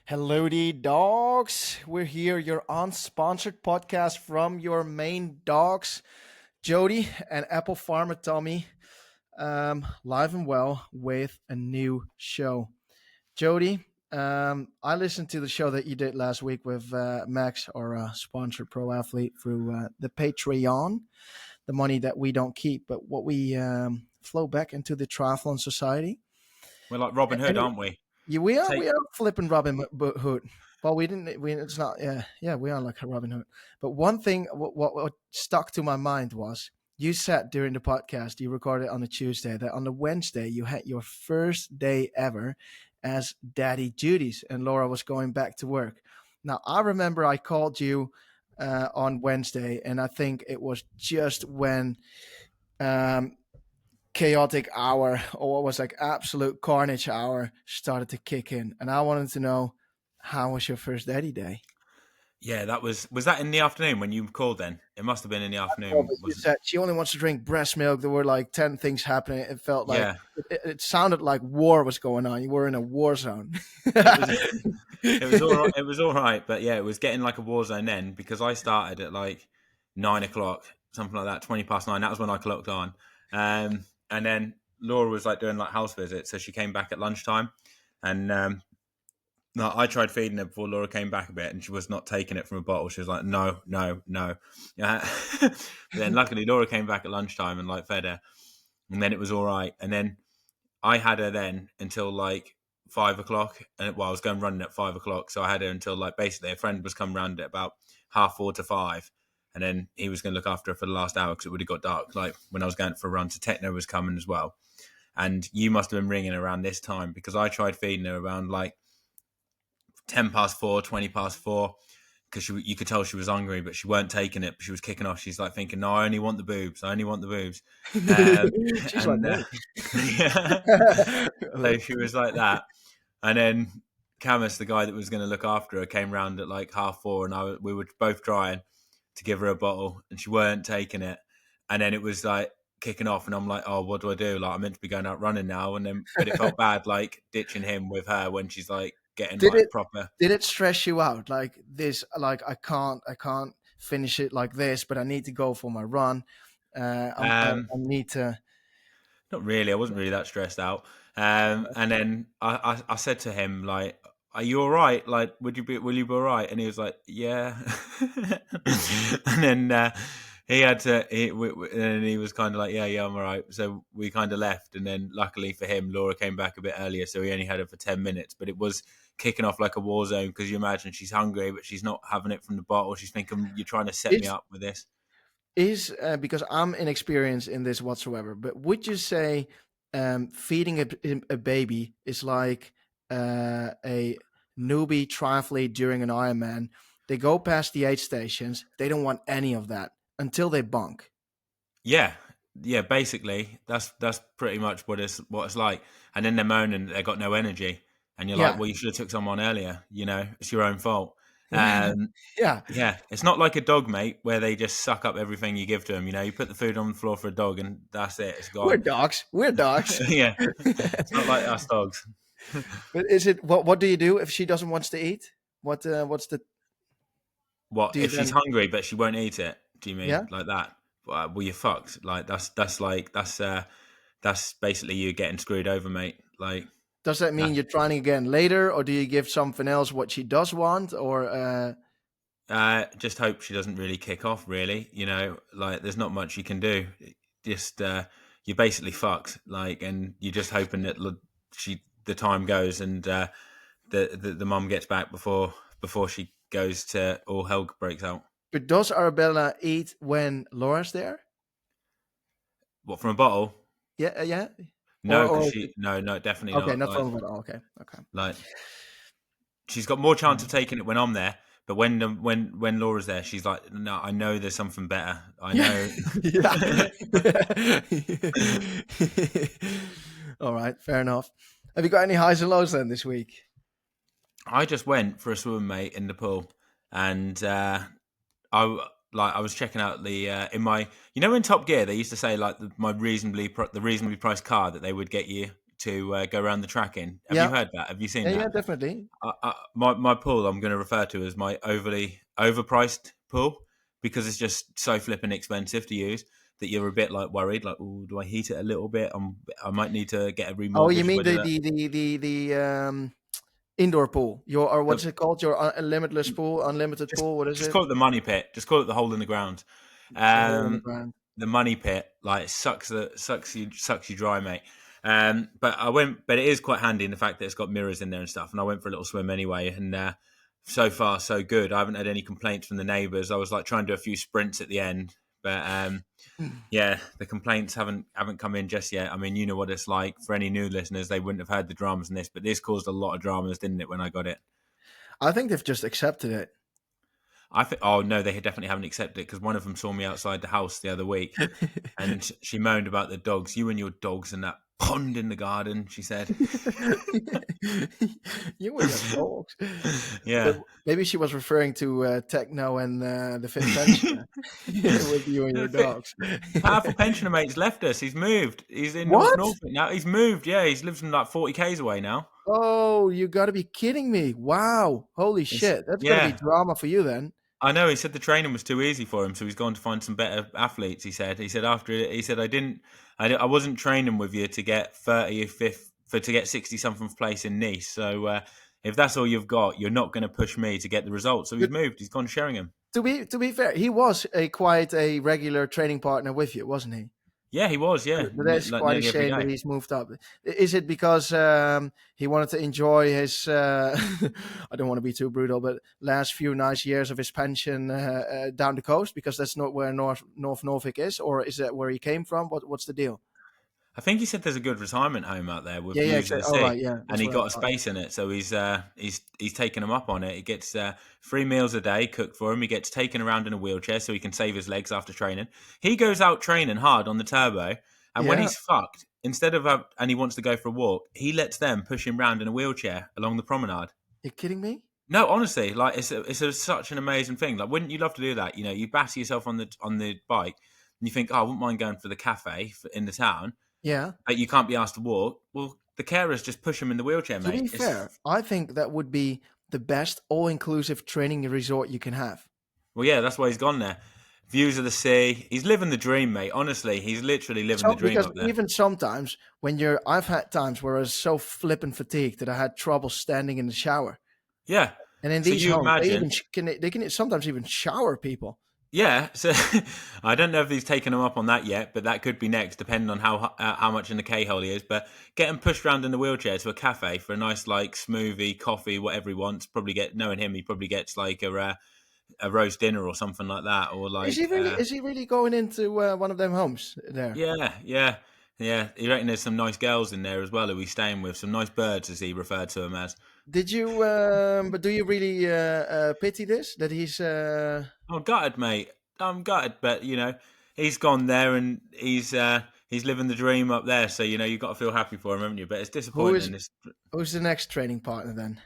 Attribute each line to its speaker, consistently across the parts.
Speaker 1: Hello, the dogs. We're here, your unsponsored podcast from your main dogs, Jody and Apple Farmer Tommy, live and well with a new show. Jody, I listened to the show that you did last week with Max, our sponsored pro athlete, through the Patreon, the money that we don't keep, but what we flow back into the Triathlon Society.
Speaker 2: We're like Robin Hood,
Speaker 1: Anyway,
Speaker 2: aren't we?
Speaker 1: yeah, we are
Speaker 2: Take
Speaker 1: flipping Hood. Well, we didn't. It's not. Yeah, we are like a Robin Hood. But one thing, what stuck to my mind was you said during the podcast you recorded on a Tuesday that on the Wednesday you had your first day ever as daddy duties, and Laura was going back to work. Now I remember I called you on Wednesday, and I think it was just when um, chaotic hour or what was like absolute carnage hour started to kick in, and I wanted to know how was your first daddy day.
Speaker 2: Yeah, that was that in the afternoon when you called then? It must have been in the
Speaker 1: Oh,
Speaker 2: afternoon,
Speaker 1: but she
Speaker 2: wasn't it?
Speaker 1: said she only wants to drink breast milk. There were like 10 things happening. It felt like
Speaker 2: Yeah.
Speaker 1: it sounded like war was going on. You were in a war zone.
Speaker 2: It was it was all right. It was all right, but yeah, it was getting like a war zone then because I started at like 9 o'clock, something like that, 20 past 9. That was when I clocked on. And then Laura was like doing like house visits, so she came back at lunchtime. And no, I tried feeding her before Laura came back a bit, and she was not taking it from a bottle. She was like, "No, no, no." But then luckily Laura came back at lunchtime and like fed her, and then it was all right. And then I had her then until like 5 o'clock, and I was going running at 5 o'clock, so I had her until like basically a friend was coming round at about 4:30 to 5, and then he was going to look after her for the last hour because it would have got dark. Like when I was going for a run, so Techno was coming as well, and you must have been ringing around this time because I tried feeding her around like 10 past 4, 20 past 4, because you could tell she was hungry, but she weren't taking it. But she was kicking off. She's like thinking, "No, I only want the boobs. I only want the boobs." Um,
Speaker 1: She's like
Speaker 2: and
Speaker 1: me.
Speaker 2: yeah, so she was like that. And then Camus, the guy that was going to look after her, came round at like 4:30, and we were both trying to give her a bottle, and she weren't taking it. And then it was like kicking off, and I'm like, "Oh, what do I do? Like, I'm meant to be going out running now." And then, but it felt bad, like ditching him with her when she's like getting
Speaker 1: did
Speaker 2: like
Speaker 1: it
Speaker 2: proper.
Speaker 1: did it stress you out like this? Like I can't finish it like this, but I need to go for my run. I
Speaker 2: Um,
Speaker 1: need to.
Speaker 2: Not really. I wasn't really that stressed out. And then I said to him like, "Are you all right? Like, will you be all right?" And he was like, "Yeah." And then he had to. And he was kind of like, "Yeah, I'm all right." So we kind of left. And then luckily for him, Laura came back a bit earlier, so he only had her for 10 minutes. But it was kicking off like a war zone because you imagine she's hungry, but she's not having it from the bottle. She's thinking, "You're trying to set me
Speaker 1: Is
Speaker 2: up with this."
Speaker 1: is because I'm inexperienced in this whatsoever, but would you say feeding a baby is like a newbie triathlete during an Ironman? They go past the aid stations, they don't want any of that until they bunk.
Speaker 2: Yeah, yeah. Basically, that's pretty much what it's like. And then they're moaning that they got no energy, and you're like,
Speaker 1: Yeah,
Speaker 2: "Well, you should have took someone earlier. You know, it's your own fault." Um,
Speaker 1: yeah.
Speaker 2: yeah, it's not like a dog, mate, where they just suck up everything you give to them. You know, you put the food on the floor for a dog, and that's it. It's
Speaker 1: We're
Speaker 2: gone.
Speaker 1: dogs. We're dogs.
Speaker 2: Yeah, it's not like us dogs.
Speaker 1: But is it what do you do if she doesn't wants to eat? What's the
Speaker 2: What
Speaker 1: do you
Speaker 2: if she's
Speaker 1: then?
Speaker 2: hungry but she won't eat it? Do you mean
Speaker 1: Yeah.
Speaker 2: like that? Well, you're fucked. Like that's basically you getting screwed over, mate. Like.
Speaker 1: Does that mean you're trying again later, or do you give something else what she does want, or
Speaker 2: Just hope she doesn't really kick off. Really, like there's not much you can do. Just you're basically fucked. Like, and you're just hoping that the time goes and the mum gets back before she goes to all hell breaks out.
Speaker 1: but does Arabella eat when Laura's there?
Speaker 2: What, from a bottle?
Speaker 1: Yeah, yeah.
Speaker 2: No, because
Speaker 1: Or
Speaker 2: she no, definitely
Speaker 1: okay,
Speaker 2: not.
Speaker 1: not from a bottle. Okay, okay.
Speaker 2: Like she's got more chance of taking it when I'm there. But when Laura's there, she's like, "No, I know there's something better. I
Speaker 1: Yeah,
Speaker 2: know."
Speaker 1: yeah. All right, fair enough. Have you got any highs and lows then this week?
Speaker 2: I just went for a swim, mate, in the pool, and I was checking out the in my in Top Gear they used to say like the reasonably priced car that they would get you to go around the track in. Have you
Speaker 1: Yeah,
Speaker 2: heard that? Have you seen
Speaker 1: yeah, yeah,
Speaker 2: that?
Speaker 1: definitely.
Speaker 2: My pool I'm going to refer to as my overly overpriced pool because it's just so flipping expensive to use that you're a bit like worried, like, oh, do I heat it a little bit? I might need to get a
Speaker 1: Oh, you
Speaker 2: remortgage if I
Speaker 1: mean
Speaker 2: do that.
Speaker 1: the indoor pool? Your or
Speaker 2: The,
Speaker 1: what's it called? Your limitless pool, unlimited
Speaker 2: just
Speaker 1: pool. What is
Speaker 2: just
Speaker 1: it?
Speaker 2: call it the money pit. Just call it the hole in the ground.
Speaker 1: The hole in the
Speaker 2: Um,
Speaker 1: ground.
Speaker 2: the money pit like sucks you dry, mate. But I went, but it is quite handy in the fact that it's got mirrors in there and stuff. And I went for a little swim anyway, and so far so good. I haven't had any complaints from the neighbours. I was like trying to do a few sprints at the end, but yeah, the complaints haven't come in just yet. I mean, you know what it's like. For any new listeners, they wouldn't have heard the dramas in this, but this caused a lot of dramas, didn't it? When I got it.
Speaker 1: I think they've just accepted it.
Speaker 2: I think, oh no, they definitely haven't accepted it because one of them saw me outside the house the other week, and she moaned about the dogs. You and your dogs and that pond in the garden, she said.
Speaker 1: You and your dogs. But
Speaker 2: Yeah.
Speaker 1: maybe she was referring to Techno and the Fit Pensioner with you and your
Speaker 2: The fit,
Speaker 1: dogs.
Speaker 2: powerful pensioner mate's left us. He's moved. He's in North
Speaker 1: What?
Speaker 2: Norfolk now. He's moved. Yeah, he's lives from like 40 k's away now.
Speaker 1: Oh, you got to be kidding me! Wow, holy
Speaker 2: It's,
Speaker 1: shit, that's gonna be
Speaker 2: yeah,
Speaker 1: drama for you then.
Speaker 2: I know. He said the training was too easy for him, so he's gone to find some better athletes. He said after it, he said I wasn't training with you to get 35th for to get 60 something place in Nice. So if that's all you've got, you're not going to push me to get the results. So he's
Speaker 1: But
Speaker 2: moved. He's gone to Sheringham.
Speaker 1: to be fair, he was a quite a regular training partner with you, wasn't he?
Speaker 2: Yeah, he was. Yeah,
Speaker 1: But that's
Speaker 2: like
Speaker 1: quite a
Speaker 2: nearly every
Speaker 1: shame that
Speaker 2: day.
Speaker 1: he's moved up. Is it because he wanted to enjoy his? I don't want to be too brutal, but last few nice years of his pension down the coast, because that's not where North Norfolk is, or is that where he came from? What's the deal?
Speaker 2: I think he said there's a good retirement home out there with
Speaker 1: Yeah, yeah,
Speaker 2: views of the
Speaker 1: exactly. All
Speaker 2: sea,
Speaker 1: right, yeah,
Speaker 2: and
Speaker 1: that's
Speaker 2: he
Speaker 1: what I
Speaker 2: got a
Speaker 1: thought.
Speaker 2: space in it. So he's taken him up on it. He gets 3 meals a day cooked for him. He gets taken around in a wheelchair so he can save his legs after training. He goes out training hard on the turbo, and when
Speaker 1: Yeah,
Speaker 2: he's fucked, instead of and he wants to go for a walk, he lets them push him round in a wheelchair along the promenade.
Speaker 1: you kidding me?
Speaker 2: No, honestly, like such an amazing thing. Like, wouldn't you love to do that? You know, you batter yourself on the bike, and you think, oh, I wouldn't mind going for the cafe in the town,
Speaker 1: Yeah.
Speaker 2: but you can't be asked to walk. Well, the carers just push him in the wheelchair,
Speaker 1: To
Speaker 2: mate.
Speaker 1: be
Speaker 2: It's
Speaker 1: fair, I think that would be the best all-inclusive training resort you can have.
Speaker 2: well, yeah, that's why he's gone there. Views of the sea. He's living the dream, mate. Honestly, he's literally living the
Speaker 1: So
Speaker 2: dream
Speaker 1: because
Speaker 2: up there.
Speaker 1: even sometimes I've had times where I was so flippin' fatigued that I had trouble standing in the shower.
Speaker 2: Yeah.
Speaker 1: And in
Speaker 2: So
Speaker 1: these
Speaker 2: you
Speaker 1: homes, they
Speaker 2: imagine,
Speaker 1: even they can sometimes even shower people.
Speaker 2: yeah. So I don't know if he's taken him up on that yet, but that could be next, depending on how much in the K hole he is. But get him pushed around in the wheelchair to a cafe for a nice like smoothie, coffee, whatever he wants. Probably knowing him, he probably gets like a roast dinner or something like that, or
Speaker 1: Is he
Speaker 2: like
Speaker 1: really? Is he really going into one of them homes there?
Speaker 2: yeah, yeah, yeah. He reckon there's some nice girls in there as well who he's staying with, some nice birds as he referred to them as.
Speaker 1: Did you? But do you really pity this? That he's?
Speaker 2: I'm gutted, mate. I'm gutted, but he's gone there and he's living the dream up there. So you've got to feel happy for him, haven't you? But it's
Speaker 1: Who is?
Speaker 2: disappointing. This,
Speaker 1: Who's the next training partner then?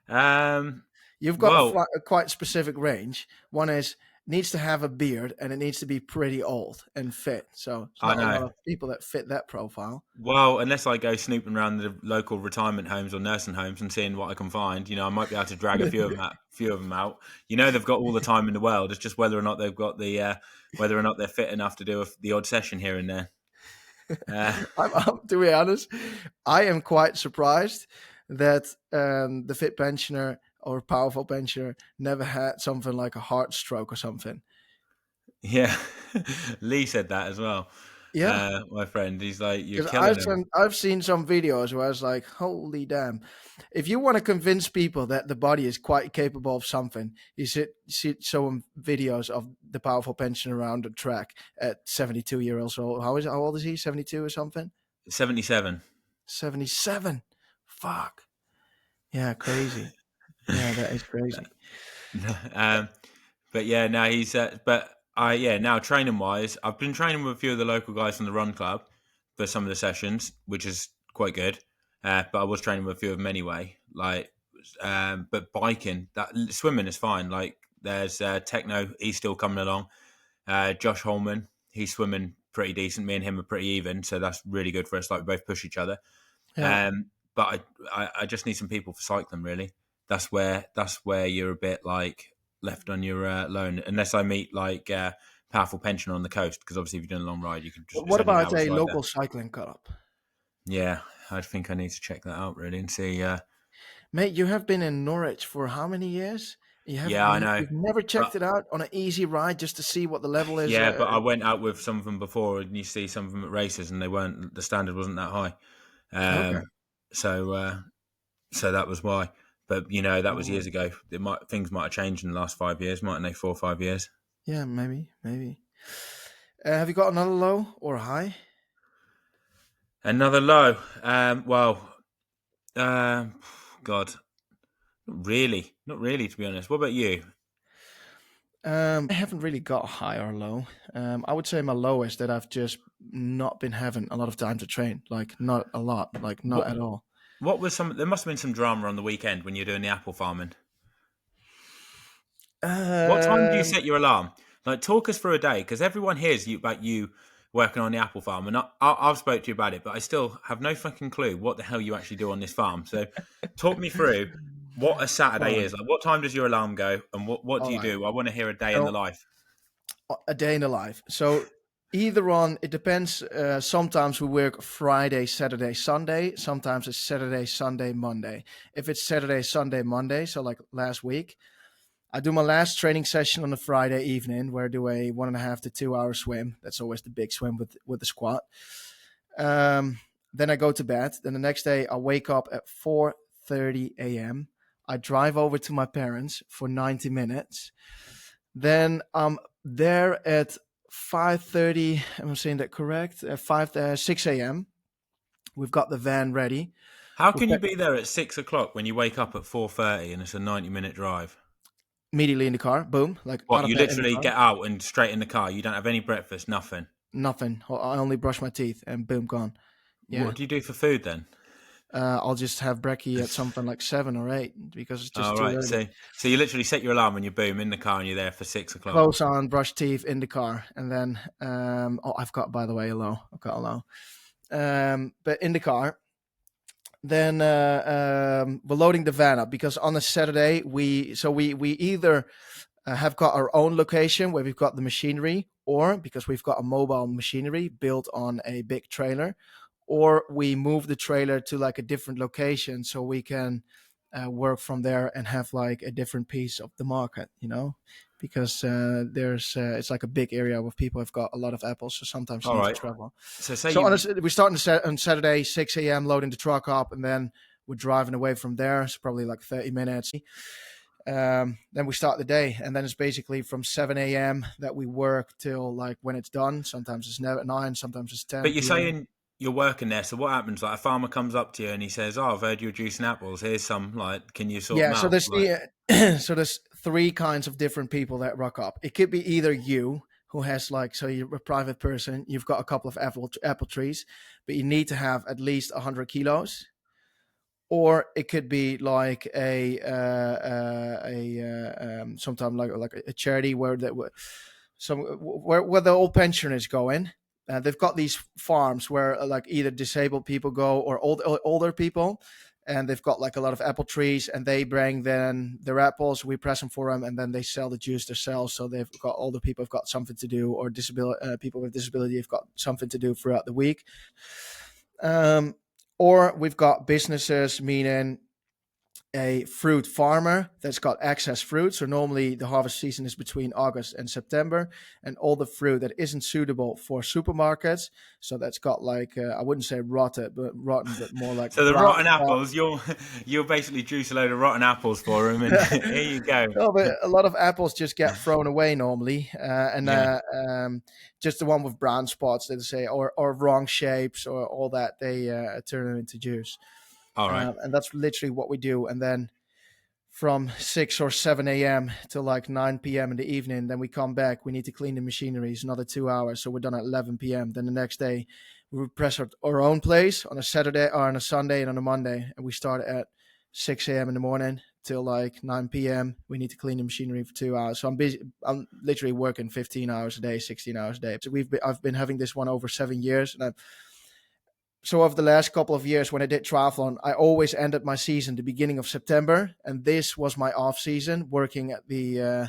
Speaker 2: um,
Speaker 1: You've got
Speaker 2: well,
Speaker 1: a quite specific range. One is needs to have a beard and it needs to be pretty old and fit. So it's
Speaker 2: I
Speaker 1: not a
Speaker 2: know.
Speaker 1: lot of people that fit that profile.
Speaker 2: Well, unless I go snooping around the local retirement homes or nursing homes and seeing what I can find, I might be able to drag a few of them out. They've got all the time in the world. It's just whether or not they've got whether or not they're fit enough to do the odd session here and there.
Speaker 1: To be honest, I am quite surprised that the fit pensioner or powerful pensioner never had something like a heart stroke or something.
Speaker 2: Yeah, Lee said that as well.
Speaker 1: Yeah,
Speaker 2: My friend, he's like, "You're
Speaker 1: because
Speaker 2: killing him."
Speaker 1: I've seen some videos where I was like, holy damn. If you want to convince people that the body is quite capable of something, you should see some videos of the powerful pensioner around the track at 72 years old. How old is he? 72 or something?
Speaker 2: 77.
Speaker 1: 77. Fuck. Yeah, crazy. Yeah, that is crazy.
Speaker 2: um, but yeah, now he's. Now training wise, I've been training with a few of the local guys from the Run Club for some of the sessions, which is quite good. But I was training with a few of them anyway. But biking, swimming is fine. Like there's Techno, he's still coming along. Josh Holman, he's swimming pretty decent. Me and him are pretty even, so that's really good for us. Like we both push each other.
Speaker 1: Yeah.
Speaker 2: But I just need some people for cycling. Really, that's where you're a bit like left on your own, unless I meet like powerful pensioner on the coast. Because obviously, if you're doing a long ride, you can just it's
Speaker 1: What
Speaker 2: only an
Speaker 1: about
Speaker 2: hour's
Speaker 1: a
Speaker 2: ride there.
Speaker 1: local cycling club?
Speaker 2: Yeah, I think I need to check that out really and see.
Speaker 1: Mate, you have been in Norwich for how many years?
Speaker 2: Yeah, I know,
Speaker 1: You've never
Speaker 2: but
Speaker 1: checked it out on an easy ride just to see what the level is.
Speaker 2: yeah, but I went out with some of them before, and you see some of them at races, and they weren't the standard wasn't that high.
Speaker 1: Okay.
Speaker 2: So so that was why. But that was
Speaker 1: Oh,
Speaker 2: years ago. Things might have changed in the last 5 years, mightn't they? 4 or 5 years.
Speaker 1: yeah, maybe. Have you got another low or a high?
Speaker 2: Another low. God, not really, to be honest. What about you?
Speaker 1: I haven't really got high or low. I would say my low is that I've just not been having a lot of time to train. Like not a lot. Like not
Speaker 2: What
Speaker 1: at all.
Speaker 2: What was some? There must have been some drama on the weekend when you're doing the apple farming. What time do you
Speaker 1: Um,
Speaker 2: set your alarm? Like, talk us through a day, because everyone hears about you working on the apple farm, and I've spoke to you about it, but I still have no fucking clue what the hell you actually do on this farm. So, talk me through what a
Speaker 1: all
Speaker 2: Saturday
Speaker 1: right,
Speaker 2: is. Like, what time does your alarm go, and what do
Speaker 1: all
Speaker 2: you
Speaker 1: right.
Speaker 2: do? I want to hear a day in the
Speaker 1: So
Speaker 2: life.
Speaker 1: a day in the life. So either on, it depends. Sometimes we work Friday, Saturday, Sunday. Sometimes it's Saturday, Sunday, Monday. If it's Saturday, Sunday, Monday, so like last week, I do my last training session on a Friday evening where I do a 1.5 to 2 hour swim. That's always the big swim with the squat. Um, then I go to bed. Then the next day I wake up at 4:30 a.m. I drive over to my parents for 90 minutes. Then I'm there at 5:30. Am I saying that correct? At 6 a.m. We've got the van ready.
Speaker 2: How
Speaker 1: We're
Speaker 2: can you be there at 6 o'clock when you wake up at 4:30 and it's a 90-minute drive?
Speaker 1: immediately in the car. Boom, like out
Speaker 2: What,
Speaker 1: of
Speaker 2: you
Speaker 1: bed in the
Speaker 2: literally
Speaker 1: car.
Speaker 2: get out and straight in the car? You don't have any breakfast, nothing.
Speaker 1: Nothing. I only brush my teeth and boom, gone. Yeah.
Speaker 2: What do you do for food then?
Speaker 1: I'll just have brekkie at something like 7 or 8 because it's just
Speaker 2: All
Speaker 1: too
Speaker 2: right.
Speaker 1: early.
Speaker 2: So you literally set your alarm and you boom in the car and you're there for 6 o'clock.
Speaker 1: Clothes on, brush teeth in the car, and then I've got, by the way, a low. I've got a low. But in the car, then we're loading the van up because on a Saturday we either have got our own location where we've got the machinery, or because we've got a mobile machinery built on a big trailer, or we move the trailer to like a different location so we can work from there and have like a different piece of the market, because there's it's like a big area where people have got a lot of apples, so sometimes you
Speaker 2: All
Speaker 1: need to
Speaker 2: right.
Speaker 1: travel.
Speaker 2: So say
Speaker 1: So
Speaker 2: you,
Speaker 1: we start on Saturday 6 a.m. loading the truck up, and then we're driving away from there. It's probably like 30 minutes. Then we start the day, and then it's basically from 7 a.m. that we work till like when it's done. Sometimes it's 9, sometimes it's
Speaker 2: but
Speaker 1: 10
Speaker 2: you're
Speaker 1: p.m.
Speaker 2: saying you're working there. So what happens? Like a farmer comes up to you and he says, "Oh, I've heard you're juicing apples. Here's some. Like, can you sort them
Speaker 1: Yeah, so
Speaker 2: out?"
Speaker 1: there's
Speaker 2: Like,
Speaker 1: so there's three kinds of different people that rock up. It could be either you who has like, so you're a private person, you've got a couple of apple trees, but you need to have at least 100 kilos. Or it could be like sometime like a charity where where the old pensioners go in. They've got these farms where like either disabled people go or older people, and they've got like a lot of apple trees, and they bring then their apples. We press them for them, and then they sell the juice themselves. So they've got older people have got something to do, or disability people with disability have got something to do throughout the week. Um, or we've got businesses, meaning a fruit farmer that's got excess fruit. So normally the harvest season is between August and September, and all the fruit that isn't suitable for supermarkets. So that's got like I wouldn't say rotten, but more like
Speaker 2: so the
Speaker 1: brown
Speaker 2: rotten
Speaker 1: spot.
Speaker 2: apples, you'll basically juice a load of rotten apples for him, and here you go.
Speaker 1: No, but a lot of apples just get thrown away normally, and
Speaker 2: Yeah.
Speaker 1: just the one with brown spots, they say, or wrong shapes, or all that, they turn them into juice.
Speaker 2: All right.
Speaker 1: And that's literally what we do. And then from 6 or 7 a.m. till like 9 p.m. in the evening, then we come back. We need to clean the machineries another 2 hours. So we're done at 11 p.m. Then the next day, we press our own place on a Saturday or on a Sunday and on a Monday. And we start at 6 a.m. in the morning till like 9 p.m. We need to clean the machinery for 2 hours. So I'm busy. I'm literally working 15 hours a day, 16 hours a day. So I've been having this one over 7 years, and so over the last couple of years when I did triathlon, I always ended my season the beginning of September, and this was my off season working at the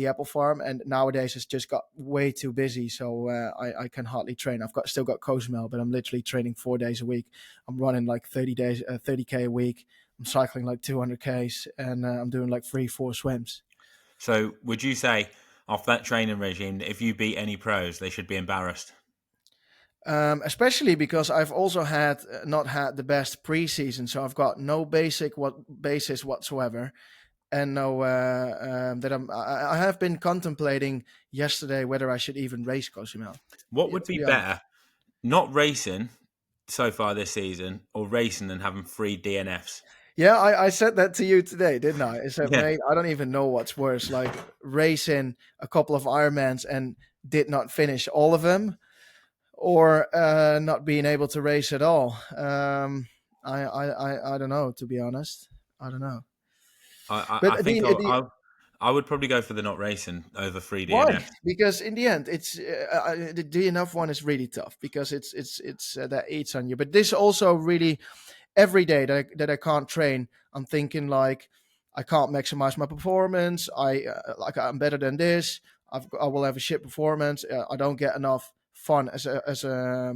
Speaker 1: apple farm. And nowadays it's just got way too busy, so I can hardly train. Still got Cozumel, but I'm literally training 4 days a week. I'm running like 30k a week. I'm cycling like 200Ks, and I'm doing like 3-4 swims.
Speaker 2: So would you say off that training regime, if you beat any pros, they should be embarrassed?
Speaker 1: Especially because I've also not had the best preseason, so I've got no basis whatsoever, and no I have been contemplating yesterday whether I should even race Cozumel.
Speaker 2: What
Speaker 1: Yeah,
Speaker 2: would
Speaker 1: to
Speaker 2: be
Speaker 1: be honest.
Speaker 2: better, not racing so far this season, or racing and having 3 DNFs?
Speaker 1: Yeah, I said that to you today, didn't I? I said,
Speaker 2: Yeah.
Speaker 1: mate, I don't even know what's worse, like racing a couple of Ironmans and did not finish all of them, or not being able to race at all. I don't know, to be honest. I don't know.
Speaker 2: I
Speaker 1: But
Speaker 2: think I would probably go for the not racing over 3 DNFs.
Speaker 1: why? Because in the end, it's the DNF one is really tough because it's that eats on you. But this also really every day that I can't train, I'm thinking like I can't maximize my performance. I'm better than this. I will have a shit performance. I don't get enough fun as I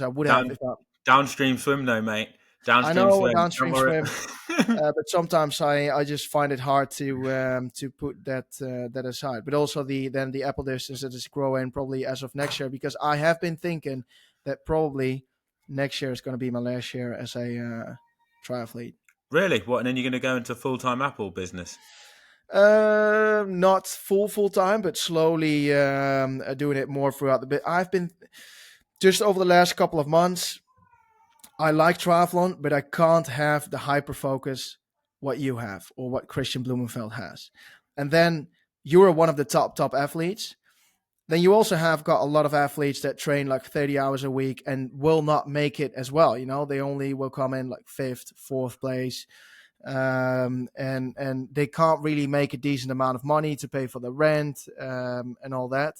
Speaker 1: would have
Speaker 2: Down
Speaker 1: if I.
Speaker 2: downstream swim though, mate.
Speaker 1: I
Speaker 2: Downstream
Speaker 1: know
Speaker 2: swim. Don't
Speaker 1: downstream
Speaker 2: worry.
Speaker 1: swim. But sometimes I just find it hard to put that aside. But also the apple distance that is growing probably as of next year, because I have been thinking that probably next year is going to be my last year as a triathlete.
Speaker 2: Really? What? And then you're going to go into full-time Apple business?
Speaker 1: Not full time, but slowly doing it more throughout the bit. I've been just over the last couple of months. I like triathlon, but I can't have the hyper focus what you have or what Christian Blumenfeld has. And then you are one of the top athletes. Then you also have got a lot of athletes that train like 30 hours a week and will not make it as well. You know, they only will come in like fifth, fourth place. And they can't really make a decent amount of money to pay for the rent and all that.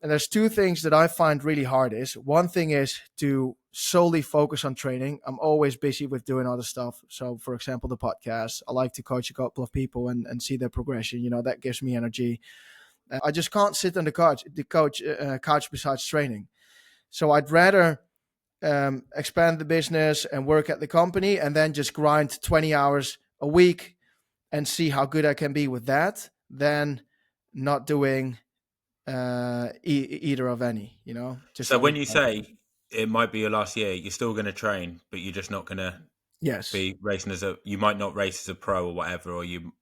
Speaker 1: And there's two things that I find really hard. Is one thing is to solely focus on training. I'm always busy with doing other stuff. So, for example, the podcast. I like to coach a couple of people and see their progression. You know, that gives me energy. I just can't sit on the couch besides training. So I'd rather expand the business and work at the company and then just grind 20 hours a week and see how good I can be with that than not doing either of any, you know, just
Speaker 2: So
Speaker 1: having.
Speaker 2: when you say it might be your last year, you're still going to train, but you're just not going to
Speaker 1: Yes.
Speaker 2: be racing you might not race as a pro or whatever, or you'll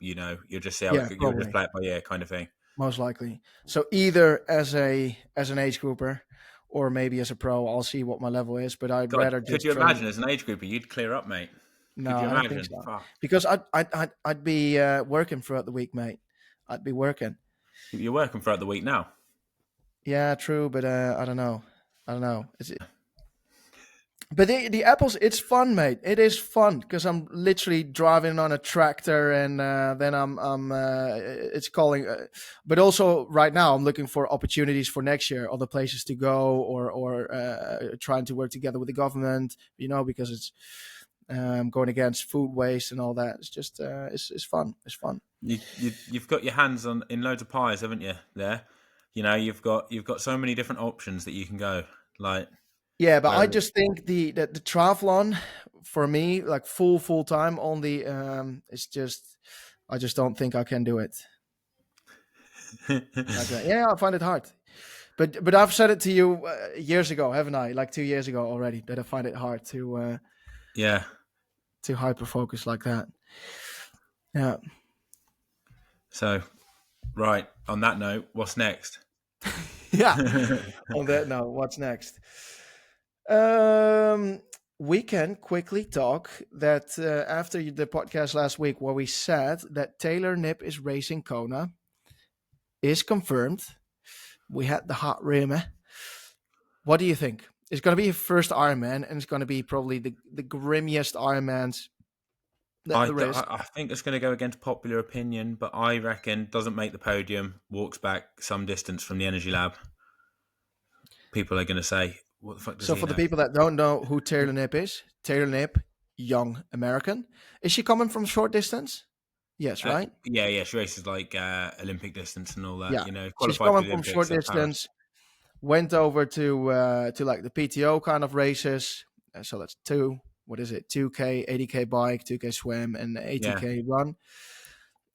Speaker 2: just see how
Speaker 1: Yeah,
Speaker 2: you'll just
Speaker 1: probably.
Speaker 2: play it by ear kind of thing.
Speaker 1: Most likely. So either as an age grouper or maybe as a pro, I'll see what my level is, but I'd
Speaker 2: God,
Speaker 1: rather
Speaker 2: could
Speaker 1: just
Speaker 2: you
Speaker 1: train.
Speaker 2: imagine as an age grouper, you'd clear up, mate? Could
Speaker 1: No,
Speaker 2: you
Speaker 1: I don't think
Speaker 2: imagine?
Speaker 1: so.
Speaker 2: Fuck.
Speaker 1: Because I'd be working throughout the week, mate. I'd be working.
Speaker 2: You're working throughout the week now.
Speaker 1: Yeah, true, but I don't know. I don't know. But the apples, it's fun, mate. It is fun because I'm literally driving on a tractor, and then it's calling. But also, right now, I'm looking for opportunities for next year, other places to go, or trying to work together with the government. You know, because it's going against food waste and all that. It's just it's fun. It's fun.
Speaker 2: You've got your hands in loads of pies, haven't you? There, you've got so many different options that you can go. Like,
Speaker 1: Yeah, but I
Speaker 2: where
Speaker 1: just think the triathlon for me, like full time on the it's just I just don't think I can do it. Like that. Yeah, I find it hard. But I've said it to you years ago, haven't I? Like 2 years ago already, that I find it hard
Speaker 2: yeah.
Speaker 1: to hyper focus like that. Yeah.
Speaker 2: So, right on that note, what's next?
Speaker 1: Yeah. On that note, what's next? Um, we can quickly talk that after the podcast last week, where we said that Taylor Knibb is racing Kona, is confirmed. We had the hot rumor. What do you think? It's going to be his first Ironman, and it's going to be probably the grimmiest Ironmans the risk.
Speaker 2: I think it's going to go against popular opinion, but I reckon doesn't make the podium, walks back some distance from the energy lab. People are going to say, "What the fuck does
Speaker 1: So
Speaker 2: he
Speaker 1: for the
Speaker 2: know?"
Speaker 1: people that don't know who Taylor Knibb is, Taylor Knibb, young American. Is she coming from short distance? Yes, right?
Speaker 2: Yeah, yeah, she races like Olympic distance and all that.
Speaker 1: Yeah.
Speaker 2: You know,
Speaker 1: She's
Speaker 2: qualified for
Speaker 1: coming
Speaker 2: the
Speaker 1: from short
Speaker 2: Olympics at Paris.
Speaker 1: distance, went over to like the PTO kind of races. So that's what is it? 2K, 80K bike, 2K swim, and
Speaker 2: Yeah,
Speaker 1: 80K run.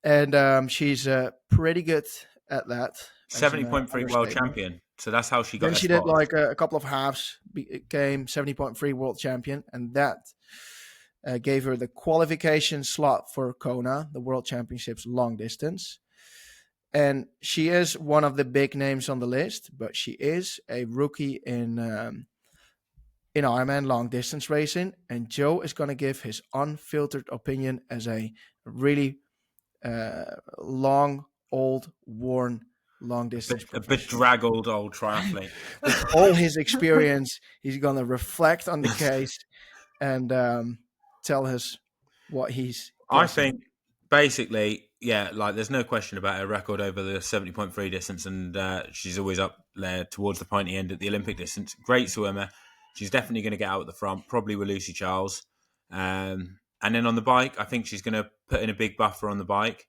Speaker 1: And she's pretty good at that as an
Speaker 2: 70.3 world
Speaker 1: understatement.
Speaker 2: champion. So that's how she got
Speaker 1: Then
Speaker 2: her
Speaker 1: she did
Speaker 2: spot.
Speaker 1: like a couple of halves, became 70.3 world champion, and that gave her the qualification slot for Kona, the World Championships long distance. And she is one of the big names on the list, but she is a rookie in Ironman long distance racing. And Joe is going to give his unfiltered opinion as a really long, old, worn long distance
Speaker 2: A
Speaker 1: professional.
Speaker 2: bedraggled old triathlete.
Speaker 1: With all his experience, he's going to reflect on the case and tell us what he's
Speaker 2: I
Speaker 1: guessing.
Speaker 2: think basically, yeah, like there's no question about her record over the 70.3 distance, and she's always up there towards the pointy end at the Olympic distance. Great swimmer. She's definitely going to get out at the front, probably with Lucy Charles. And then on the bike, I think she's going to put in a big buffer on the bike.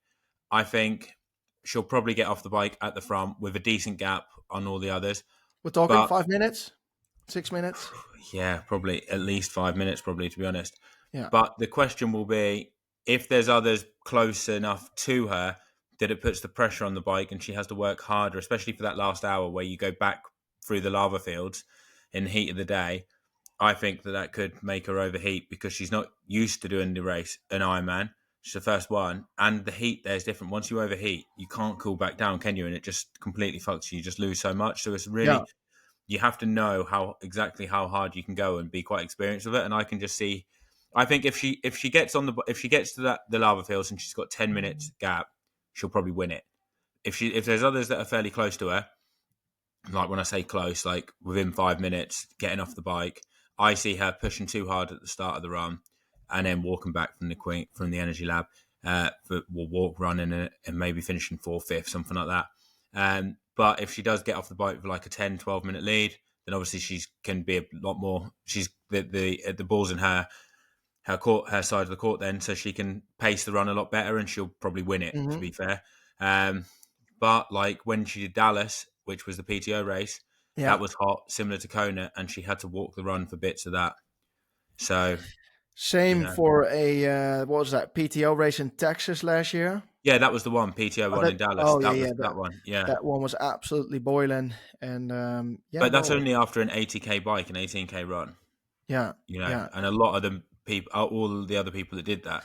Speaker 2: I think she'll probably get off the bike at the front with a decent gap on all the others.
Speaker 1: We're talking
Speaker 2: But
Speaker 1: 5 minutes, 6 minutes.
Speaker 2: yeah, probably at least 5 minutes, probably, to be honest.
Speaker 1: Yeah.
Speaker 2: But the question will be if there's others close enough to her that it puts the pressure on the bike and she has to work harder, especially for that last hour where you go back through the lava fields in the heat of the day. I think that could make her overheat because she's not used to doing the race, an Ironman. She's the first one. And the heat there is different. Once you overheat, you can't cool back down, can you? And it just completely fucks you. You just lose so much. So it's
Speaker 1: Yeah.
Speaker 2: really, you have to know exactly how hard you can go and be quite experienced with it. And I can just see, I think if she gets to the lava fields and she's got 10 minutes gap, she'll probably win it. If there's others that are fairly close to her, like when I say close, like within 5 minutes getting off the bike, I see her pushing too hard at the start of the run, and then walking back from the energy lab, will walk running and maybe finishing fourth, fifth, something like that. But if she does get off the bike with like a 10, 12 minute lead, then obviously she can be a lot more. She's the ball's in her side of the court then, so she can pace the run a lot better, and she'll probably win it. To
Speaker 1: Hmm.
Speaker 2: be fair, but like when she did Dallas, which was the PTO race,
Speaker 1: Yeah.
Speaker 2: that was hot, similar to Kona, and she had to walk the run for bits of that. So you
Speaker 1: Same
Speaker 2: know,
Speaker 1: for a what was that PTO race in Texas last year?
Speaker 2: yeah, that was the one PTO
Speaker 1: Oh,
Speaker 2: one in Dallas.
Speaker 1: oh yeah,
Speaker 2: That
Speaker 1: yeah.
Speaker 2: was that one, yeah.
Speaker 1: That one was absolutely boiling, and yeah,
Speaker 2: But that's
Speaker 1: well,
Speaker 2: only after an 80K bike and 18K run,
Speaker 1: yeah, yeah.
Speaker 2: and a lot of them people, all the other people that did that,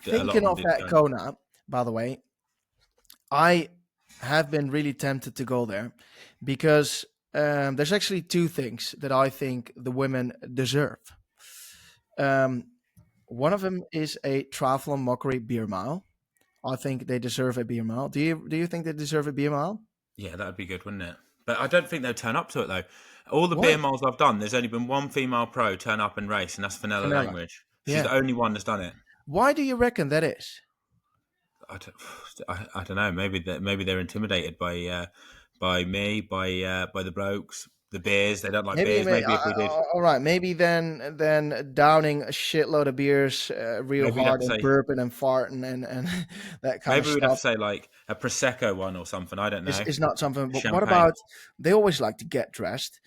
Speaker 2: a lot of
Speaker 1: Thinking
Speaker 2: them
Speaker 1: of
Speaker 2: did
Speaker 1: that
Speaker 2: Kona.
Speaker 1: Kona, by the way, I have been really tempted to go there because there's actually two things that I think the women deserve. Um, one of them is a Triathlon Mockery beer mile. I think they deserve a beer mile. Do you think they deserve a beer mile?
Speaker 2: Yeah, that would be good, wouldn't it? But I don't think they'll turn up to it though. All the beer
Speaker 1: Why?
Speaker 2: miles I've done, there's only been one female pro turn up and race, and that's Fenella
Speaker 1: Vanilla.
Speaker 2: Langridge. She's
Speaker 1: Yeah.
Speaker 2: the only one that's done it.
Speaker 1: Why do you reckon that is?
Speaker 2: I don't, I don't know. Maybe they're intimidated by me, by the blokes, the beers. They don't like
Speaker 1: Maybe,
Speaker 2: beers. Maybe if we did,
Speaker 1: all right. Maybe then downing a shitload of beers real
Speaker 2: maybe we'd have
Speaker 1: hard
Speaker 2: to
Speaker 1: and
Speaker 2: say,
Speaker 1: burping and farting and that kind of
Speaker 2: maybe we'd have to
Speaker 1: stuff
Speaker 2: say like a prosecco one or something. I don't
Speaker 1: is
Speaker 2: know.
Speaker 1: is not something. But what
Speaker 2: Champagne.
Speaker 1: about they always like to get dressed,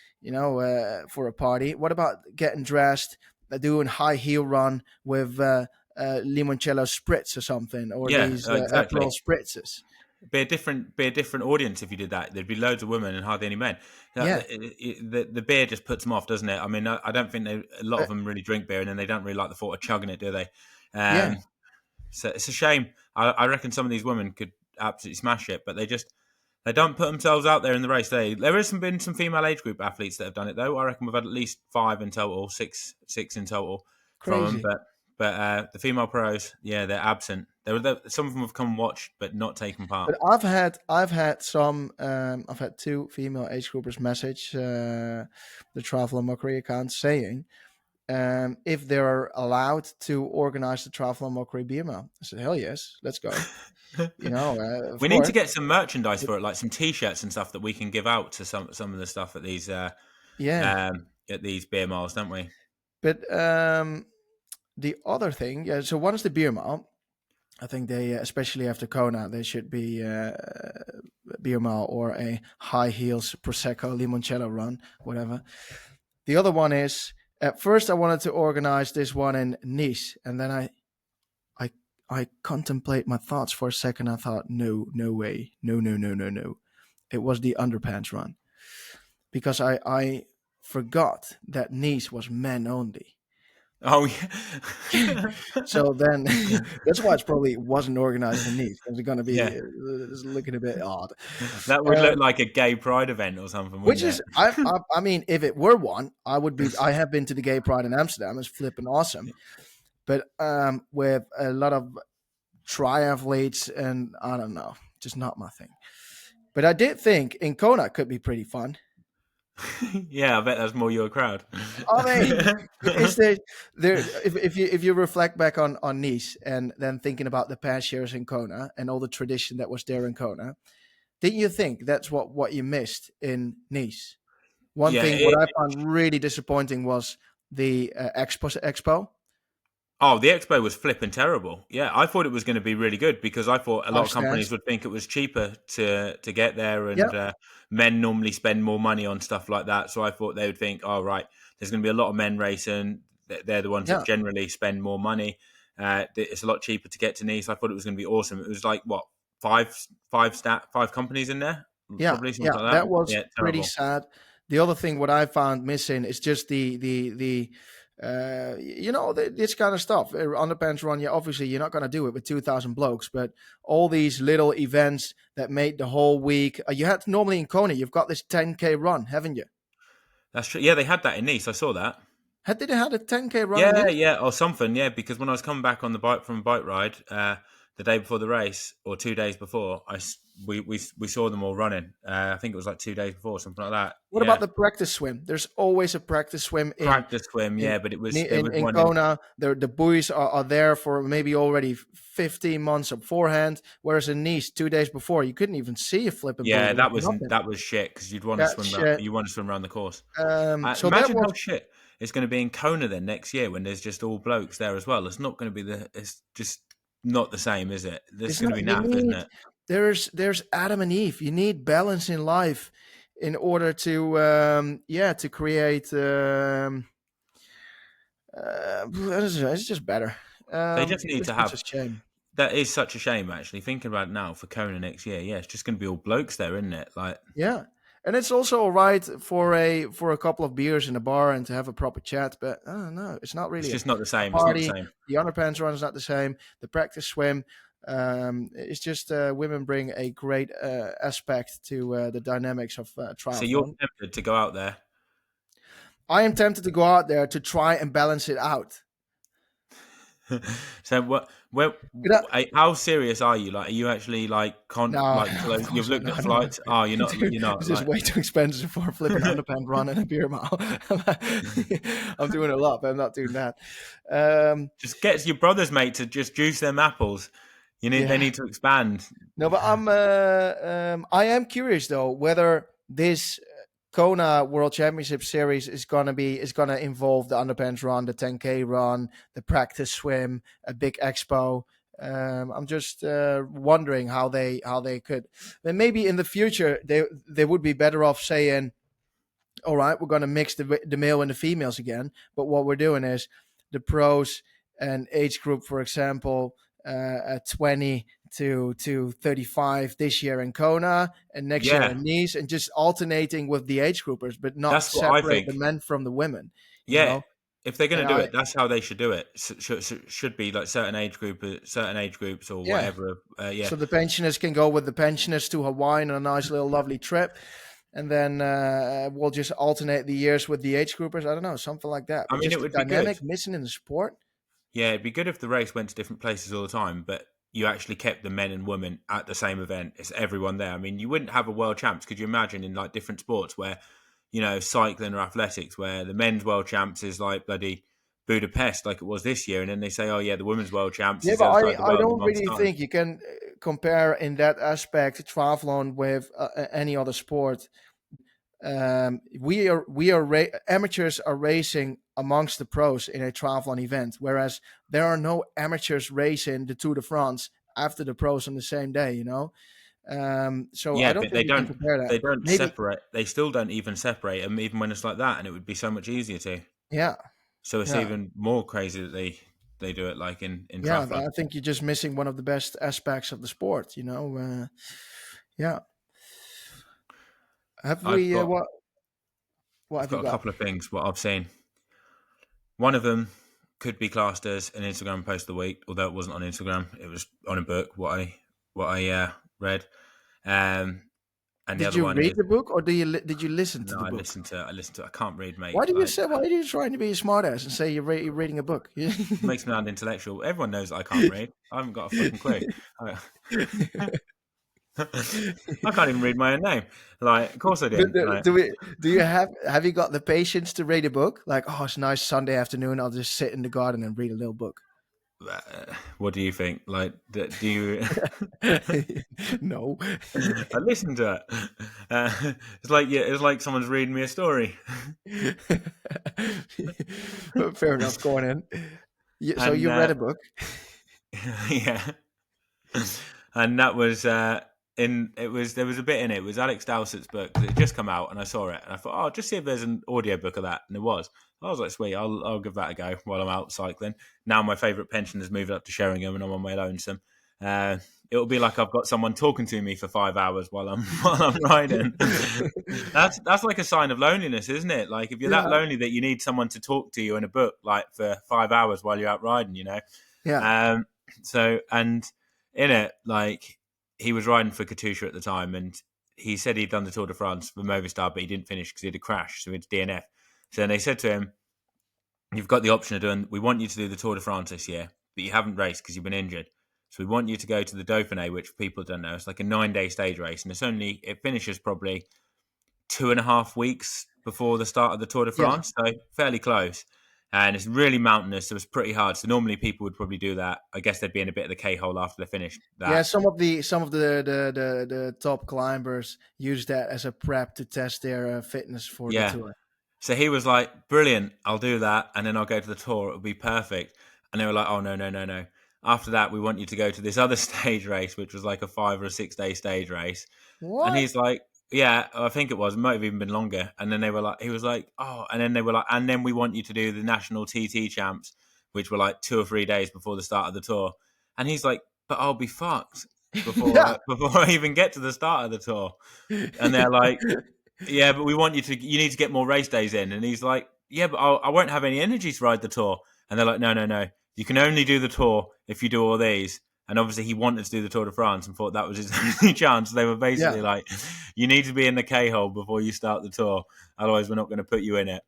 Speaker 1: for a party? What about getting dressed, doing high heel run with limoncello spritz or something, or
Speaker 2: Yeah,
Speaker 1: these Aperol
Speaker 2: exactly.
Speaker 1: spritzes?
Speaker 2: Be a different audience if you did that. There'd be loads of women and hardly any men.
Speaker 1: Yeah,
Speaker 2: The beer just puts them off, doesn't it? I mean, I don't think a lot
Speaker 1: uh,
Speaker 2: of them really drink beer, and then they don't really like the thought of chugging it, do they?
Speaker 1: yeah.
Speaker 2: So it's a shame. I reckon some of these women could absolutely smash it, but they don't put themselves out there in the race. There has been some female age group athletes that have done it though. I reckon we've had at least five in total, six in total from them.
Speaker 1: Crazy.
Speaker 2: But the female pros, yeah, they're absent. Some of them have come and watched, but not taken part.
Speaker 1: But I've had two female age groupers message the Traveler Mockery account saying if they're allowed to organize the Triathlon Mockery beer mile. I said, hell yes, let's go. Of
Speaker 2: We need to
Speaker 1: course.
Speaker 2: get some merchandise
Speaker 1: But
Speaker 2: for it, like some T-shirts and stuff that we can give out to some of the stuff
Speaker 1: yeah,
Speaker 2: at these beer miles, don't we?
Speaker 1: but the other thing, yeah. So once the beer mile, I think they, especially after Kona, there should be a beer mile or a high heels prosecco limoncello run, whatever. The other one is, at first I wanted to organize this one in Nice, and then I I contemplate my thoughts for a second. I thought, no, no way, no, no, no, no, no. It was the Underpants run, because I forgot that Nice was men only.
Speaker 2: Oh yeah,
Speaker 1: So then that's why it's probably wasn't organized in Nice. It's going to be
Speaker 2: yeah.
Speaker 1: it's looking a bit odd.
Speaker 2: That would
Speaker 1: Uh,
Speaker 2: look like a gay pride event or something,
Speaker 1: which
Speaker 2: wouldn't
Speaker 1: is,
Speaker 2: it?
Speaker 1: I mean, if it were one, I would be. I have been to the Gay Pride in Amsterdam. It's flipping awesome, but with a lot of triathletes, and I don't know, just not my thing. But I did think in Kona could be pretty fun.
Speaker 2: Yeah, I bet that's more your crowd.
Speaker 1: I mean, but is there if you reflect back on Nice and then thinking about the past years in Kona and all the tradition that was there in Kona, didn't you think that's what you missed in Nice? One
Speaker 2: Yeah,
Speaker 1: thing what I found really disappointing was the expo.
Speaker 2: oh, the expo was flipping terrible. Yeah, I thought it was going to be really good because I thought a lot
Speaker 1: 5
Speaker 2: of companies
Speaker 1: stands.
Speaker 2: would think it was cheaper to get there,
Speaker 1: Yeah,
Speaker 2: and men normally spend more money on stuff like that. So I thought they would think, oh right, there's going to be a lot of men racing. They're the ones that
Speaker 1: yeah,
Speaker 2: generally spend more money. It's a lot cheaper to get to Nice. I thought it was going to be awesome. It was like what five companies in there,
Speaker 1: yeah,
Speaker 2: probably something
Speaker 1: yeah.
Speaker 2: like that.
Speaker 1: That was
Speaker 2: Yeah,
Speaker 1: pretty
Speaker 2: terrible.
Speaker 1: sad. The other thing what I found missing is just this kind of stuff. Underpants run, yeah, obviously you're not going to do it with 2,000 blokes, but all these little events that made the whole week. You had normally in Kona, you've got this 10K run, haven't you?
Speaker 2: That's true. Yeah, they had that in Nice. I saw that.
Speaker 1: Had they had a 10K run in
Speaker 2: Yeah,
Speaker 1: Nice?
Speaker 2: yeah, or something. Yeah, because when I was coming back on the bike from a bike ride the day before the race, or 2 days before, we saw them all running. I think it was like 2 days before, something like that.
Speaker 1: What about
Speaker 2: Yeah,
Speaker 1: the practice swim? There's always a practice swim in
Speaker 2: practice swim.
Speaker 1: in
Speaker 2: Yeah, but it was there
Speaker 1: in,
Speaker 2: was
Speaker 1: in
Speaker 2: one in.
Speaker 1: Kona. The buoys are there for maybe already 15 months beforehand, whereas in Nice 2 days before you couldn't even see a flipping buoy.
Speaker 2: Yeah,
Speaker 1: There was nothing.
Speaker 2: that was shit because you'd want to
Speaker 1: That
Speaker 2: swim around.
Speaker 1: shit.
Speaker 2: You want to swim around the course.
Speaker 1: So that
Speaker 2: Imagine
Speaker 1: was
Speaker 2: how shit it's going to be in Kona then next year when there's just all blokes there as well. It's not going to be the. It's just not the same, is it? It's
Speaker 1: it's
Speaker 2: going
Speaker 1: not.
Speaker 2: to be
Speaker 1: You
Speaker 2: naff, isn't
Speaker 1: need
Speaker 2: it?
Speaker 1: there's Adam and Eve. You need balance in life in order to to create. It's just better.
Speaker 2: They just need
Speaker 1: It's
Speaker 2: to
Speaker 1: just a
Speaker 2: have.
Speaker 1: shame.
Speaker 2: That is such a shame, actually. Thinking about it now for Kona next year, yeah, it's just going to be all blokes there, isn't it? Like,
Speaker 1: Yeah, and it's also all right for a couple of beers in a bar and to have a proper chat. But I don't know, it's not
Speaker 2: it's
Speaker 1: really
Speaker 2: just not the
Speaker 1: a
Speaker 2: same. It's not the
Speaker 1: party.
Speaker 2: same.
Speaker 1: The underpants run is not the same. The practice swim, it's just women bring a great aspect to the dynamics of
Speaker 2: So you're
Speaker 1: triathlon.
Speaker 2: tempted to go out there.
Speaker 1: I am tempted to go out there to try and balance it out.
Speaker 2: So what? Where?
Speaker 1: But
Speaker 2: How serious are you? Like, are you actually like
Speaker 1: no, no, of
Speaker 2: you've
Speaker 1: course not.
Speaker 2: looked
Speaker 1: No,
Speaker 2: at
Speaker 1: no, no.
Speaker 2: flights? Oh, you're not.
Speaker 1: Dude,
Speaker 2: You're not
Speaker 1: it's just
Speaker 2: like.
Speaker 1: way too expensive for a flipping underpants run and a beer mile. I'm doing a lot, but I'm not doing that. Um,
Speaker 2: Just get your brothers, mate, to just juice them apples. They
Speaker 1: yeah,
Speaker 2: need to expand.
Speaker 1: no, but I am curious though whether this Kona World Championship Series is gonna involve the underpants run, the 10K run, the practice swim, a big expo. I'm just wondering how they could, and maybe in the future they would be better off saying, all right, we're going to mix the male and the females again. But what we're doing is the pros and age group, for example, at 20 to 35 this year in Kona and next year
Speaker 2: Yeah,
Speaker 1: in Nice, and just alternating with the age groupers, but not
Speaker 2: that's what I
Speaker 1: separate the
Speaker 2: think.
Speaker 1: men from the women, you
Speaker 2: Yeah,
Speaker 1: know?
Speaker 2: if they're going
Speaker 1: And
Speaker 2: to do
Speaker 1: I,
Speaker 2: it, that's how they should do it. Should be like certain age groups or
Speaker 1: yeah.
Speaker 2: whatever. Yeah,
Speaker 1: So the pensioners can go with the pensioners to Hawaii on a nice little lovely trip. And then we'll just alternate the years with the age groupers. I don't know, something like that.
Speaker 2: I
Speaker 1: But
Speaker 2: mean,
Speaker 1: just
Speaker 2: it
Speaker 1: the
Speaker 2: would be good.
Speaker 1: dynamic missing in the sport.
Speaker 2: Yeah, it'd be good if the race went to different places all the time, but you actually kept the men and women at the same event. It's everyone there. I mean, you wouldn't have a world champs. Could you imagine in like different sports where, cycling or athletics, where the men's world champs is like bloody, Budapest like it was this year, and then they say, oh yeah, the women's world champs
Speaker 1: Yeah,
Speaker 2: is the
Speaker 1: but
Speaker 2: other side of the
Speaker 1: I
Speaker 2: world in a
Speaker 1: don't
Speaker 2: month's
Speaker 1: really
Speaker 2: time.
Speaker 1: think you can compare in that aspect triathlon with any other sport. Amateurs are racing amongst the pros in a triathlon event, whereas there are no amateurs racing the Tour de France after the pros on the same day. So I
Speaker 2: Yeah,
Speaker 1: don't
Speaker 2: but
Speaker 1: think you can compare that.
Speaker 2: they don't
Speaker 1: Maybe,
Speaker 2: separate. They still don't even separate them, even when it's like that, and it would be so much easier to.
Speaker 1: yeah,
Speaker 2: So it's
Speaker 1: yeah,
Speaker 2: even more crazy that they do it like in
Speaker 1: yeah.
Speaker 2: triathlon.
Speaker 1: I think you're just missing one of the best aspects of the sport. Yeah. Have
Speaker 2: I've
Speaker 1: we?
Speaker 2: got
Speaker 1: What
Speaker 2: I've
Speaker 1: have you
Speaker 2: got a
Speaker 1: got?
Speaker 2: couple of things what I've seen. One of them could be classed as an Instagram post of the week, although it wasn't on Instagram. It was on a book. What I read, um, and the
Speaker 1: Did
Speaker 2: other
Speaker 1: you
Speaker 2: one
Speaker 1: read
Speaker 2: is
Speaker 1: the book or did you listen to
Speaker 2: no.
Speaker 1: the
Speaker 2: I
Speaker 1: book?
Speaker 2: listened to. I listened to. I can't read,
Speaker 1: Why
Speaker 2: mate.
Speaker 1: do you
Speaker 2: Like
Speaker 1: say? Why are you trying to be a smartass and say you're reading a book?
Speaker 2: it makes me sound intellectual. Everyone knows that I can't read. I haven't got a fucking clue. I, I can't even read my own name. Like, of course I
Speaker 1: But
Speaker 2: didn't. Like,
Speaker 1: do you have you got the patience to read a book? Like, oh, it's a nice Sunday afternoon. I'll just sit in the garden and read a little book.
Speaker 2: what do you think? Like, do you?
Speaker 1: No.
Speaker 2: I listened to it. It's like it's like someone's reading me a story,
Speaker 1: Fair enough. Go on in. So
Speaker 2: and
Speaker 1: you read a book.
Speaker 2: yeah, and that was in. It was there was a bit in it. It was Alex Dowsett's book. It had just come out, and I saw it, and I thought, oh, just see if there's an audio book of that, and there was. I was like, sweet, I'll give that a go while I'm out cycling. Now my favourite pension has moved up to Sheringham, and I'm on my lonesome. Uh, it'll be like I've got someone talking to me for 5 hours while I'm while I'm riding. That's like a sign of loneliness, isn't it? Like if you're that
Speaker 1: Yeah.
Speaker 2: lonely that you need someone to talk to you in a book, like for 5 hours while you're out riding, you know.
Speaker 1: Yeah.
Speaker 2: Um, so and in it, like he was riding for Katusha at the time, and he said he'd done the Tour de France for Movistar, but he didn't finish because he had a crash, so it's DNF. So then they said to him, "You've got the option of doing. We want you to do the Tour de France this year, but you haven't raced because you've been injured. So we want you to go to the Dauphiné, which people don't know. It's like a 9-day stage race, and it finishes probably 2.5 weeks before the start of the Tour de
Speaker 1: Yeah.
Speaker 2: France, so fairly close. And it's really mountainous, so it's pretty hard. So normally people would probably do that. I guess they'd be in a bit of the K hole after they finished
Speaker 1: Yeah.
Speaker 2: that.
Speaker 1: Some of the top climbers use that as a prep to test their fitness for the
Speaker 2: Yeah.
Speaker 1: tour.
Speaker 2: So he was like, brilliant, I'll do that. And then I'll go to the tour. It'll be perfect. And they were like, oh, no, no, no, no. After that, we want you to go to this other stage race, which was like a 5 or 6 day stage race. And
Speaker 1: What?
Speaker 2: he's like, yeah, I think it was. It might have even been longer. And then they were like, he was like, oh, and then they were like, and then we want you to do the national TT champs, which were like 2 or 3 days before the start of the tour. And he's like, but I'll be fucked before
Speaker 1: Yeah.
Speaker 2: I, before I even get to the start of the tour. And they're like, yeah, but we want you need to get more race days in. And he's like, yeah, but I won't have any energy to ride the tour. And they're like, no, no, no. You can only do the tour if you do all these. And obviously he wanted to do the Tour de France and thought that was his only chance. They were basically
Speaker 1: Yeah.
Speaker 2: like, you need to be in the K-hole before you start the tour. Otherwise, we're not going to put you in it.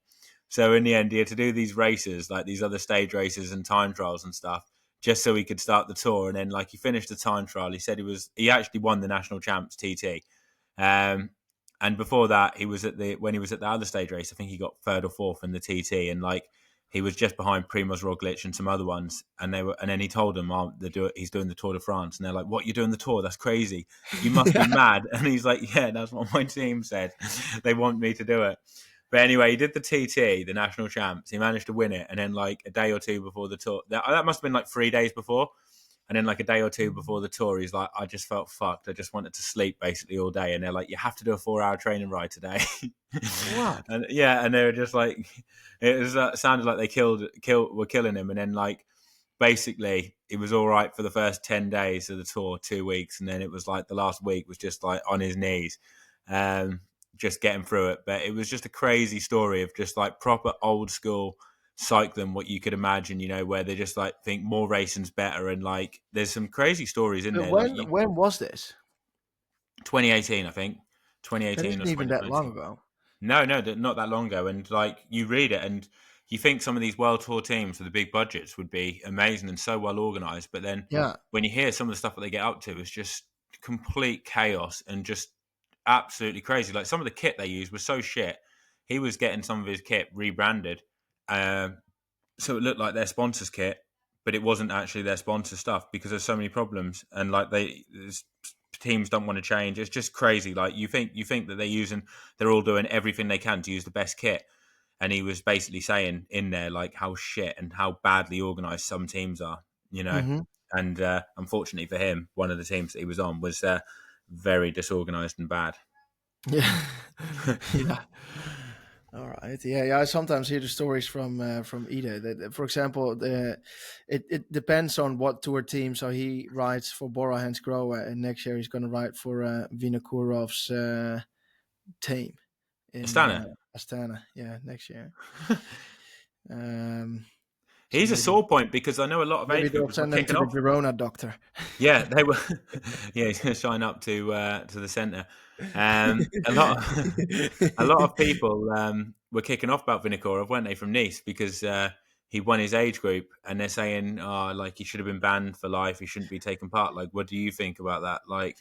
Speaker 2: So in the end, he had to do these races, like these other stage races and time trials and stuff, just so he could start the tour. And then like he finished the time trial. He said he actually won the national champs TT. Um, and before that, when he was at the other stage race, I think he got third or fourth in the TT, and like he was just behind Primoz Roglic and some other ones. And then he told them, "Oh, he's doing the Tour de France," and they're like, "What? You're doing the tour? That's crazy! You must be
Speaker 1: Yeah.
Speaker 2: mad!" And he's like, "Yeah, that's what my team said. They want me to do it." But anyway, he did the TT, the national champs. He managed to win it, and then like a day or two before the tour, that must have been like 3 days before. And then, like a day or two before the tour, he's like, I just felt fucked. I just wanted to sleep basically all day. And they're like, you have to do a 4 hour training ride today.
Speaker 1: What?
Speaker 2: And yeah, and they were just like, sounded like were killing him. And then, like, basically, it was all right for the first 10 days of the tour, 2 weeks. And then it was like the last week was just like on his knees, um, just getting through it. But it was just a crazy story of just like proper old school cycling, what you could imagine, where they just like think more racing's better, and like there's some crazy stories in
Speaker 1: But
Speaker 2: there. Like
Speaker 1: when was this?
Speaker 2: 2018, I think
Speaker 1: That
Speaker 2: 2018 or
Speaker 1: isn't even that long
Speaker 2: 2019.
Speaker 1: ago.
Speaker 2: No, no, not that long ago. And like you read it, and you think some of these world tour teams with the big budgets would be amazing and so well organized, but then
Speaker 1: Yeah.
Speaker 2: when you hear some of the stuff that they get up to, it's just complete chaos and just absolutely crazy. Like some of the kit they used was so shit. He was getting some of his kit rebranded. Um, so it looked like their sponsors kit, but it wasn't actually their sponsor stuff because there's so many problems, and like teams don't want to change. It's just crazy. Like you think that they're all doing everything they can to use the best kit, and he was basically saying in there like how shit and how badly organized some teams are, you know.
Speaker 1: Hmm.
Speaker 2: And unfortunately for him, one of the teams that he was on was very disorganized and bad.
Speaker 1: Yeah. Yeah. All right. Yeah, yeah. I sometimes hear the stories from Ida. For example, it depends on what tour team. So he rides for Bora Hansgrohe, and next year he's going to ride for Vinokurov's team in
Speaker 2: Astana.
Speaker 1: Astana. Yeah, next year. So
Speaker 2: He's a sore point because I know a lot of
Speaker 1: maybe
Speaker 2: age
Speaker 1: they'll
Speaker 2: groupers were
Speaker 1: send them to
Speaker 2: kicking
Speaker 1: the
Speaker 2: off.
Speaker 1: Girona doctor.
Speaker 2: Yeah, they were. Yeah, he's going to sign up to the centre. A lot, a lot of people were kicking off about Vinokurov, weren't they, from Nice because he won his age group, and they're saying, "Oh, like he should have been banned for life. He shouldn't be taking part." Like, what do you think about that? Like,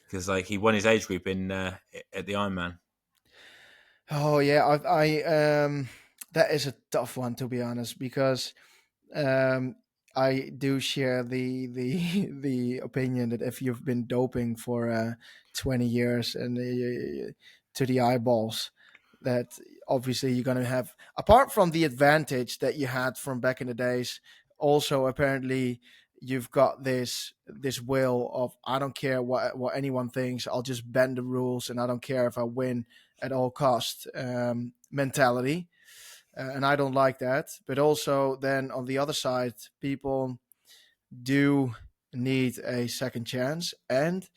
Speaker 2: because like he won his age group in at the Ironman.
Speaker 1: Oh yeah, that is a tough one to be honest because Um, I do share the the opinion that if you've been doping for 20 years and to the eyeballs, that obviously you're going to have, apart from the advantage that you had from back in the days, also apparently you've got this will of I don't care what anyone thinks, I'll just bend the rules and I don't care if I win at all cost mentality, and I don't like that. But also, then on the other side, people do need a second chance, and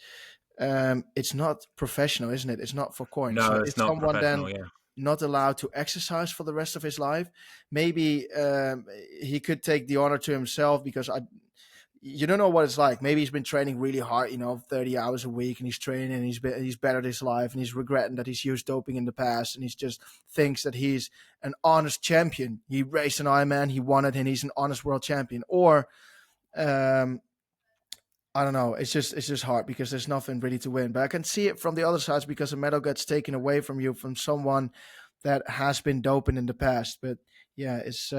Speaker 1: it's not professional, isn't it? It's not for coins. So
Speaker 2: No, it's
Speaker 1: is
Speaker 2: not
Speaker 1: someone then
Speaker 2: professional. Yeah,
Speaker 1: not allowed to exercise for the rest of his life? Maybe he could take the honor to himself because you don't know what it's like. Maybe he's been training really hard, 30 hours a week, and he's training and he's bettered his life, and he's regretting that he's used doping in the past, and he's just thinks that he's an honest champion. He raced an Ironman, he won it, and he's an honest world champion. Or um, I don't know. It's just hard because there's nothing really to win. But I can see it from the other sides because a medal gets taken away from you from someone that has been doping in the past. But yeah, is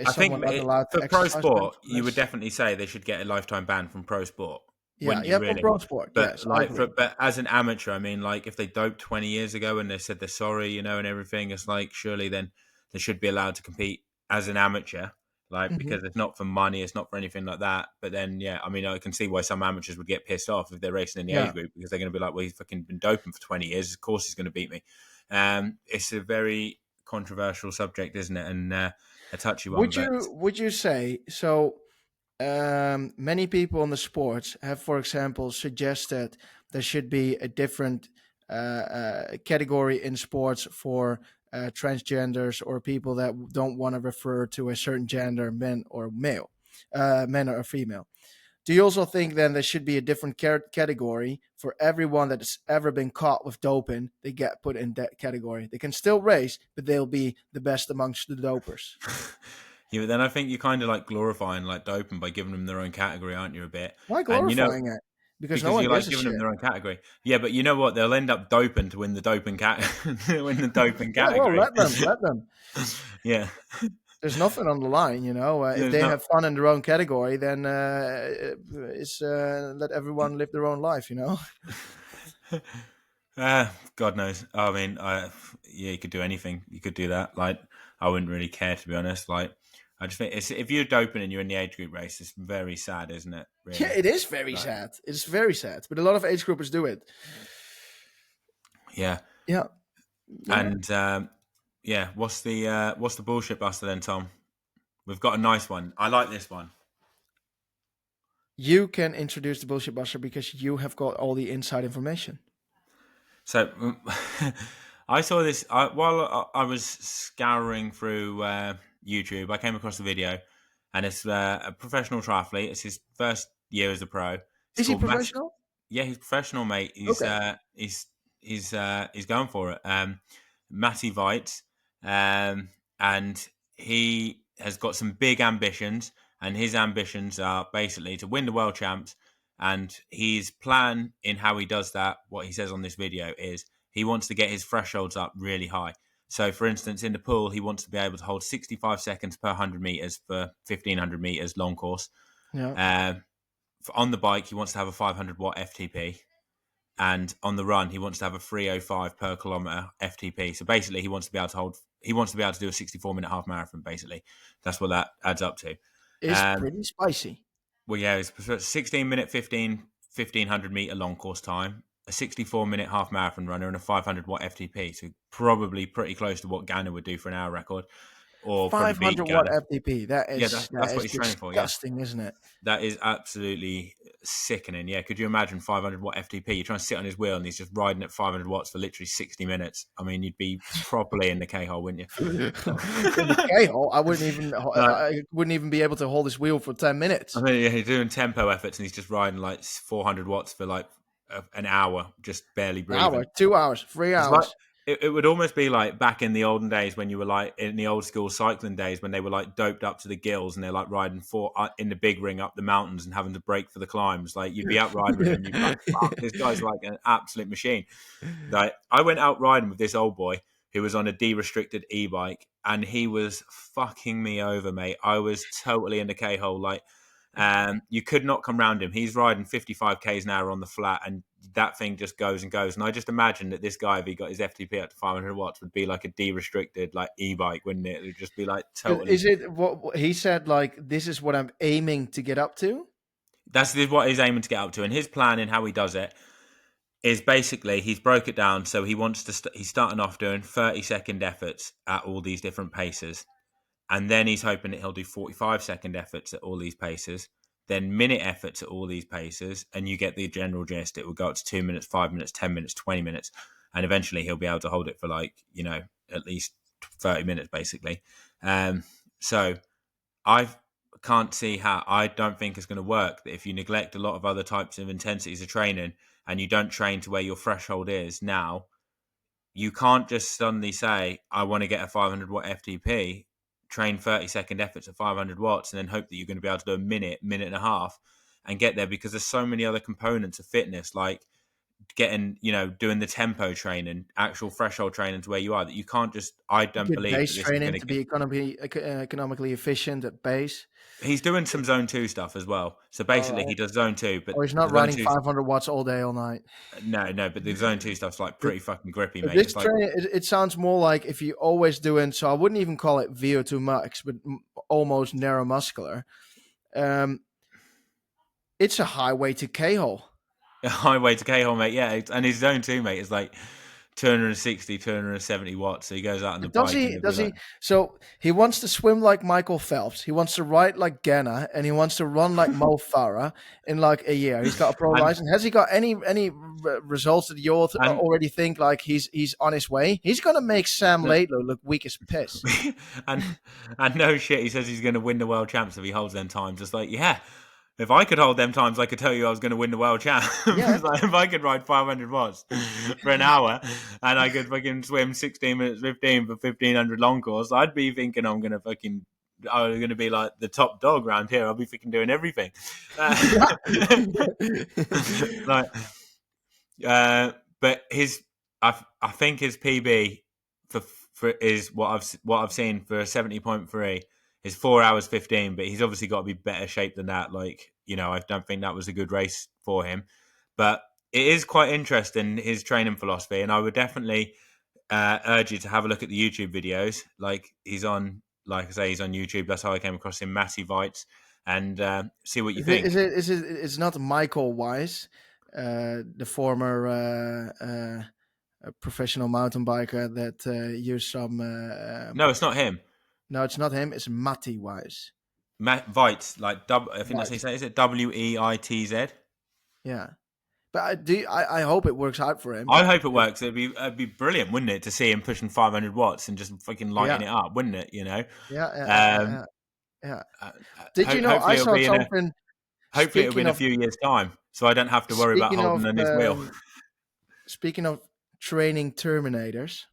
Speaker 2: I think
Speaker 1: someone not allowed to
Speaker 2: for pro
Speaker 1: exercise for
Speaker 2: sport,
Speaker 1: the
Speaker 2: you would
Speaker 1: rest?
Speaker 2: definitely say they should get a lifetime ban from pro sport,
Speaker 1: Yeah,
Speaker 2: wouldn't you?
Speaker 1: yeah, from
Speaker 2: Really?
Speaker 1: pro sport.
Speaker 2: But
Speaker 1: Yes, I
Speaker 2: like,
Speaker 1: agree.
Speaker 2: but as an amateur, I mean, like, if they doped 20 years ago and they said they're sorry, and everything, it's like surely then they should be allowed to compete as an amateur, like
Speaker 1: Hmm.
Speaker 2: because it's not for money, it's not for anything like that. But then, yeah, I mean, I can see why some amateurs would get pissed off if they're racing in the age
Speaker 1: Yeah.
Speaker 2: group because they're going to be like, well, he's fucking been doping for 20 years. Of course, he's going to beat me. It's a very controversial subject, isn't it? And a touchy one,
Speaker 1: Would
Speaker 2: but
Speaker 1: you say so? Many people in the sports have, for example, suggested there should be a different category in sports for transgenders or people that don't want to refer to a certain gender, men or male, men or female. Do you also think then there should be a different category for everyone that has ever been caught with doping? They get put in that category. They can still race, but they'll be the best amongst the dopers.
Speaker 2: yeah, but then I think you're kind of like glorifying like doping by giving them their own category, aren't you? A bit,
Speaker 1: Why
Speaker 2: and
Speaker 1: glorifying it? Because no
Speaker 2: because
Speaker 1: one
Speaker 2: you're
Speaker 1: gives
Speaker 2: like
Speaker 1: a
Speaker 2: giving them
Speaker 1: shit.
Speaker 2: their own category. Yeah, but you know what? They'll end up doping to win the doping win the doping
Speaker 1: Yeah, well,
Speaker 2: category.
Speaker 1: let them.
Speaker 2: Yeah,
Speaker 1: There's nothing on the line, if
Speaker 2: there's
Speaker 1: they
Speaker 2: no.
Speaker 1: have fun in their own category, then it's let everyone live their own life.
Speaker 2: God knows. I mean, yeah, you could do anything. You could do that. Like, I wouldn't really care to be honest. Like, I just think if you're doping and you're in the age group race, it's very sad, isn't it?
Speaker 1: Yeah,
Speaker 2: Really.
Speaker 1: it is very
Speaker 2: Like,
Speaker 1: sad. It's very sad, but a lot of age groupers do it.
Speaker 2: yeah,
Speaker 1: Yeah, yeah.
Speaker 2: and yeah. What's the bullshit buster then, Tom? We've got a nice one. I like this one.
Speaker 1: You can introduce the bullshit buster because you have got all the inside information.
Speaker 2: So I saw this while I was scouring through YouTube. I came across a video, and it's a professional triathlete. It's his first year as a pro. It's
Speaker 1: Is he
Speaker 2: called Matt.
Speaker 1: professional?
Speaker 2: Yeah, he's professional, mate. He's
Speaker 1: Okay.
Speaker 2: he's going for it. Matty Veit, and he has got some big ambitions, and his ambitions are basically to win the world champs. And his plan in how he does that, what he says on this video is he wants to get his thresholds up really high. So, for instance, in the pool, he wants to be able to hold 65 seconds per 100 meters for 1500 meters long course.
Speaker 1: Yeah.
Speaker 2: On the bike, he wants to have a 500-watt FTP. And on the run, he wants to have a 305 per kilometer FTP. So basically, he wants to be able to do a 64-minute half marathon. Basically, that's what that adds up to.
Speaker 1: It's pretty spicy.
Speaker 2: Well, yeah, it's 16-minute, 1500-meter long course time, a 64-minute half marathon runner, and a 500-watt FTP. So probably pretty close to what Ganna would do for an hour record, or probably beat
Speaker 1: 500 watt
Speaker 2: Ganna.
Speaker 1: FTP. That
Speaker 2: Yeah,
Speaker 1: is
Speaker 2: that's what he's training for. Yeah,
Speaker 1: disgusting, isn't it?
Speaker 2: that is absolutely sickening. Yeah, could you imagine 500-watt FTP? You're trying to sit on his wheel and he's just riding at 500 watts for literally 60 minutes. I mean, you'd be properly in the K-hole, wouldn't you?
Speaker 1: In the K-hole, I
Speaker 2: Like,
Speaker 1: wouldn't even be able to hold his wheel for 10 minutes.
Speaker 2: I mean, yeah, he's doing tempo efforts and he's just riding like 400 watts for like an hour, just barely
Speaker 1: An hour,
Speaker 2: breathing.
Speaker 1: 2 hours, 3
Speaker 2: It's like
Speaker 1: hours.
Speaker 2: it would almost be like back in the olden days when you were like in the old school cycling days when they were like doped up to the gills and they're like riding in the big ring up the mountains and having to brake for the climbs. Like you'd be out riding with them and you'd be like, "Fuck, this guy's like an absolute machine." Like I went out riding with this old boy who was on a de-restricted e-bike and he was fucking me over, mate. I was totally in the K-hole. Like, you could not come round him. He's riding 55 k's an hour on the flat, and that thing just goes and goes. And I just imagine that this guy, if he got his FTP up to 500 watts, would be like a de-restricted like e-bike, wouldn't it? It would just be like totally.
Speaker 1: Is it what he said? Like, this is what I'm aiming to get up to.
Speaker 2: That's what he's aiming to get up to, and his plan in how he does it is basically he's broke it down. So he wants to. He's starting off doing 30-second efforts at all these different paces. And then he's hoping that he'll do 45-second efforts at all these paces, then minute efforts at all these paces, and you get the general gist. It will go up to 2 minutes, 5 minutes, 10 minutes, 20 minutes, and eventually he'll be able to hold it for like, at least 30 minutes, basically. So I can't see how, I don't think it's going to work. If you neglect a lot of other types of intensities of training and you don't train to where your threshold is now, you can't just suddenly say, I want to get a 500-watt FTP, train 30-second efforts at 500 watts, and then hope that you're going to be able to do a minute and a half and get there, because there's so many other components of fitness, like getting, doing the tempo training, actual threshold training to where you are, that you can't just, I don't
Speaker 1: Good
Speaker 2: believe that
Speaker 1: base
Speaker 2: this is going
Speaker 1: training
Speaker 2: to
Speaker 1: to
Speaker 2: get.
Speaker 1: be gonna be economically efficient at base.
Speaker 2: He's doing some zone 2 stuff as well. So
Speaker 1: All
Speaker 2: basically
Speaker 1: right.
Speaker 2: he does zone 2, but
Speaker 1: Or he's
Speaker 2: the
Speaker 1: not
Speaker 2: zone
Speaker 1: running
Speaker 2: 2,
Speaker 1: 500 watts all day, all night.
Speaker 2: no, but the zone 2 stuff's like
Speaker 1: Th-
Speaker 2: pretty fucking grippy, mate.
Speaker 1: This
Speaker 2: It's like,
Speaker 1: training, it sounds more like if you always doing. So I wouldn't even call it VO2 max, but almost neuromuscular. It's a highway to K-hole.
Speaker 2: a highway to K-hole, mate. Yeah, and his zone 2, mate, is like 260, 270 watts. So he goes out on the
Speaker 1: Does
Speaker 2: bike and
Speaker 1: he?
Speaker 2: he'll be
Speaker 1: Does
Speaker 2: like,
Speaker 1: he? So he wants to swim like Michael Phelps. He wants to ride like Ganna, and he wants to run like Mo Farah in like a year. He's got a pro
Speaker 2: and
Speaker 1: license. Has he got any results that you
Speaker 2: and
Speaker 1: already think like he's on his way? He's gonna make Sam Laidlow look weak as piss.
Speaker 2: and and no shit, he says he's going to win the world champs if he holds them times. It's like, yeah, if I could hold them times, I could tell you I was going to win the world champ.
Speaker 1: Yeah,
Speaker 2: Like, if I could ride 500 watts for an hour and I could fucking swim 16 minutes 15 for 1500 long course, I'd be thinking I'm going to be like the top dog around here. I'll be freaking doing everything. Like, but I think his PB for is what I've seen for 70.3 is 4 hours 15. But he's obviously got to be better shape than that. Like, I don't think that was a good race for him. But it is quite interesting, his training philosophy, and I would definitely urge you to have a look at the YouTube videos. Like he's on YouTube. That's how I came across him, Matty Vites, and see what you think.
Speaker 1: It's not Michael Wise, the former professional mountain biker that used some.
Speaker 2: No, it's not him.
Speaker 1: No, it's not him. It's Matty Wise.
Speaker 2: Matt Weitz, like I think that's how you
Speaker 1: Wise.
Speaker 2: say it. Is it Weitz?
Speaker 1: Yeah, but I hope it works out for him.
Speaker 2: I hope it works. It'd be brilliant, wouldn't it, to see him pushing 500 watts and just fucking lighting
Speaker 1: Yeah,
Speaker 2: it up, wouldn't it?
Speaker 1: yeah, yeah,
Speaker 2: Um,
Speaker 1: yeah. Did you know I
Speaker 2: hopefully it'll
Speaker 1: saw
Speaker 2: be
Speaker 1: something?
Speaker 2: in a few years' time, so I don't have to worry about
Speaker 1: Speaking
Speaker 2: holding
Speaker 1: of
Speaker 2: on his wheel.
Speaker 1: speaking of training Terminators,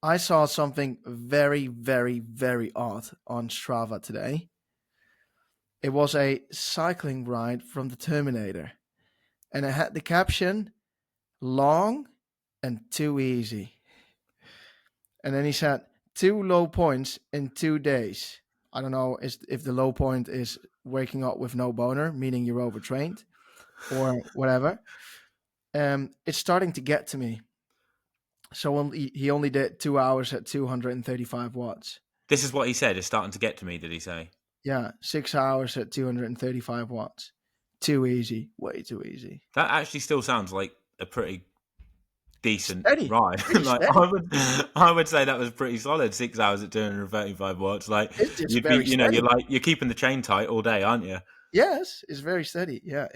Speaker 1: I saw something very, very, very odd on Strava today. It was a cycling ride from the Terminator, and it had the caption "long and too easy." And then he said 2 low points in 2 days. I don't know if the low point is waking up with no boner, meaning you're overtrained, or whatever. It's starting to get to me. So he only did 2 hours at 235 watts.
Speaker 2: This is what he said. It's starting to get to me. Did he say?
Speaker 1: Yeah, 6 hours at 235 watts. Too easy. Way too easy.
Speaker 2: That actually still sounds like a pretty decent
Speaker 1: Steady.
Speaker 2: ride.
Speaker 1: Pretty
Speaker 2: Like
Speaker 1: steady.
Speaker 2: I would say that was pretty solid. 6 hours at 235 watts. Like
Speaker 1: It's just
Speaker 2: you'd be,
Speaker 1: very steady.
Speaker 2: you're keeping the chain tight all day, aren't you?
Speaker 1: Yes, it's very steady. Yeah.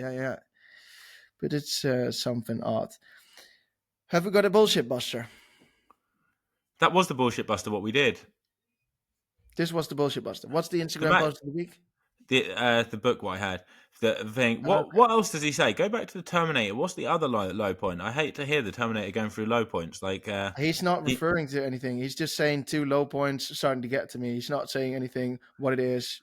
Speaker 1: But it's something odd. Have we got a bullshit buster?
Speaker 2: That was the bullshit buster. What we did.
Speaker 1: This was the bullshit buster. What's the
Speaker 2: The
Speaker 1: Instagram
Speaker 2: ma-
Speaker 1: post of the week?
Speaker 2: the book what I had. The thing.
Speaker 1: Okay.
Speaker 2: What else does he say? Go back to the Terminator. What's the other low point? I hate to hear the Terminator going through low points. Like
Speaker 1: He's not
Speaker 2: he,
Speaker 1: referring to anything. He's just saying 2 low points starting to get to me. He's not saying anything, what it is.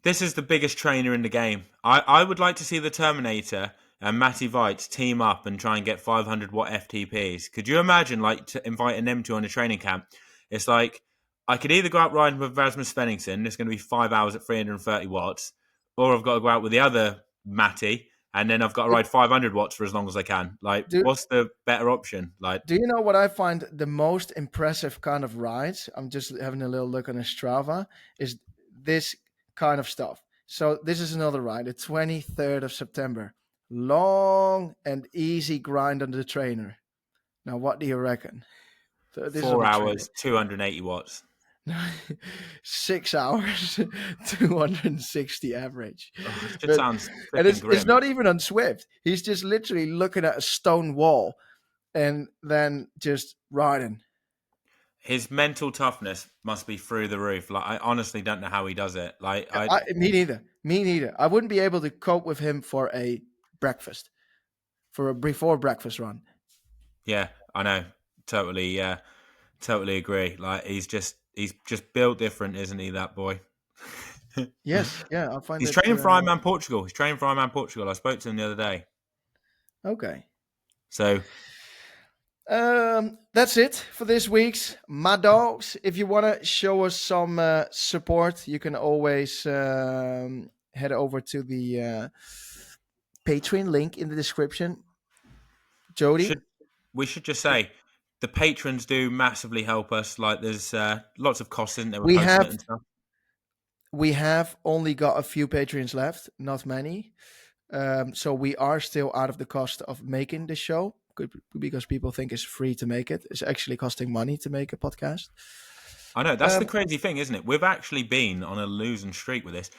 Speaker 2: this is the biggest trainer in the game. I would like to see the Terminator and Matty Veitz team up and try and get 500 watt FTPs. Could you imagine inviting them to on a training camp? It's like I could either go out riding with Rasmus Svenningsson, it's going to be 5 hours at 330 watts, or I've got to go out with the other Matty, and then I've got to ride 500 watts for as long as I can. Like,
Speaker 1: Do,
Speaker 2: what's the better option? Like,
Speaker 1: do you know what I find the most impressive kind of rides? I'm just having a little look on his Strava. Is this kind of stuff. So this is another ride, the 23rd of September. Long and easy grind on the trainer. Now, what do you reckon? So this is on
Speaker 2: 4
Speaker 1: the trainer.
Speaker 2: hours, 280 watts.
Speaker 1: 6 hours, 260 average.
Speaker 2: It just sounds
Speaker 1: And
Speaker 2: freaking
Speaker 1: it's
Speaker 2: grim.
Speaker 1: not even on Swift. He's just literally looking at a stone wall and then just riding.
Speaker 2: His mental toughness must be through the roof. Like, I honestly don't know how he does it. Like,
Speaker 1: Me neither. Me neither. I wouldn't be able to cope with him for a breakfast, for a before breakfast run.
Speaker 2: yeah, I know. Totally, totally agree. Like, he's just built different, isn't he? That boy.
Speaker 1: Yes, yeah, I find
Speaker 2: He's
Speaker 1: it.
Speaker 2: training for Ironman Portugal. He's training for Ironman Portugal. I spoke to him the other day.
Speaker 1: Okay.
Speaker 2: So
Speaker 1: That's it for this week's My Dogs. If you want to show us some support, you can always head over to the Patreon link in the description. Jody?
Speaker 2: we should just say the patrons do massively help us. Like, there's lots of costs, isn't there, with
Speaker 1: We
Speaker 2: hosting
Speaker 1: have
Speaker 2: it and stuff.
Speaker 1: we have only got a few Patreons left, not many. So we are still out of the cost of making the show because people think it's free to make it. It's actually costing money to make a podcast.
Speaker 2: I know, that's the crazy thing, isn't it? We've actually been on a losing streak with this.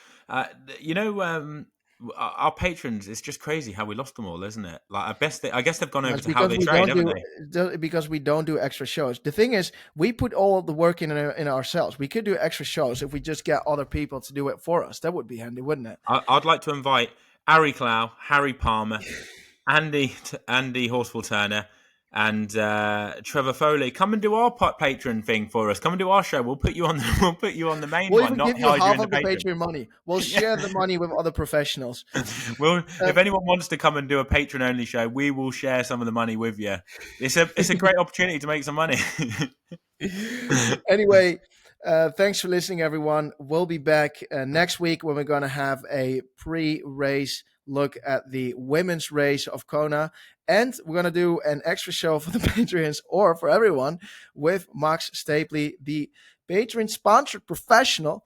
Speaker 2: Our patrons, it's just crazy how we lost them all, isn't it? Like, I guess they've gone over
Speaker 1: That's
Speaker 2: to how
Speaker 1: because
Speaker 2: they
Speaker 1: we
Speaker 2: train,
Speaker 1: don't
Speaker 2: haven't they?
Speaker 1: because we don't do extra shows. The thing is, we put all of the work in ourselves. We could do extra shows if we just get other people to do it for us. That would be handy, wouldn't it?
Speaker 2: I'd like to invite Ari Clow, Harry Palmer, Andy Horsfall Turner, and Trevor Foley. Come and do our patron thing for us. Come and do our show. We'll put you on the main
Speaker 1: We'll
Speaker 2: one,
Speaker 1: even
Speaker 2: not
Speaker 1: give you
Speaker 2: hide you
Speaker 1: half
Speaker 2: in the
Speaker 1: of the
Speaker 2: patron.
Speaker 1: Patreon money. We'll share the money with other professionals.
Speaker 2: If anyone wants to come and do a patron only show, we will share some of the money with you. It's a great opportunity to make some money.
Speaker 1: Anyway, thanks for listening, everyone. We'll be back next week when we're going to have a pre-race look at the women's race of Kona. And we're going to do an extra show for the Patreons or for everyone with Max Stapley, the Patreon-sponsored professional.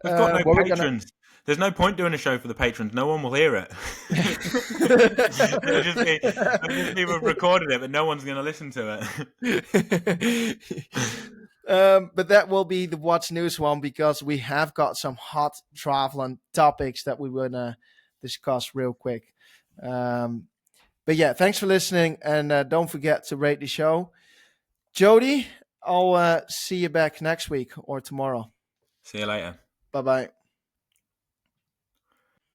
Speaker 2: We've got no patrons. There's no point doing a show for the patrons. No one will hear it. It'll just be we've recorded it, but no one's going to listen to it.
Speaker 1: But that will be the What's News one because we have got some hot triathlon topics that we want to discuss real quick. But yeah, thanks for listening, and don't forget to rate the show. Jody, I'll see you back next week or tomorrow.
Speaker 2: See you later.
Speaker 1: Bye-bye.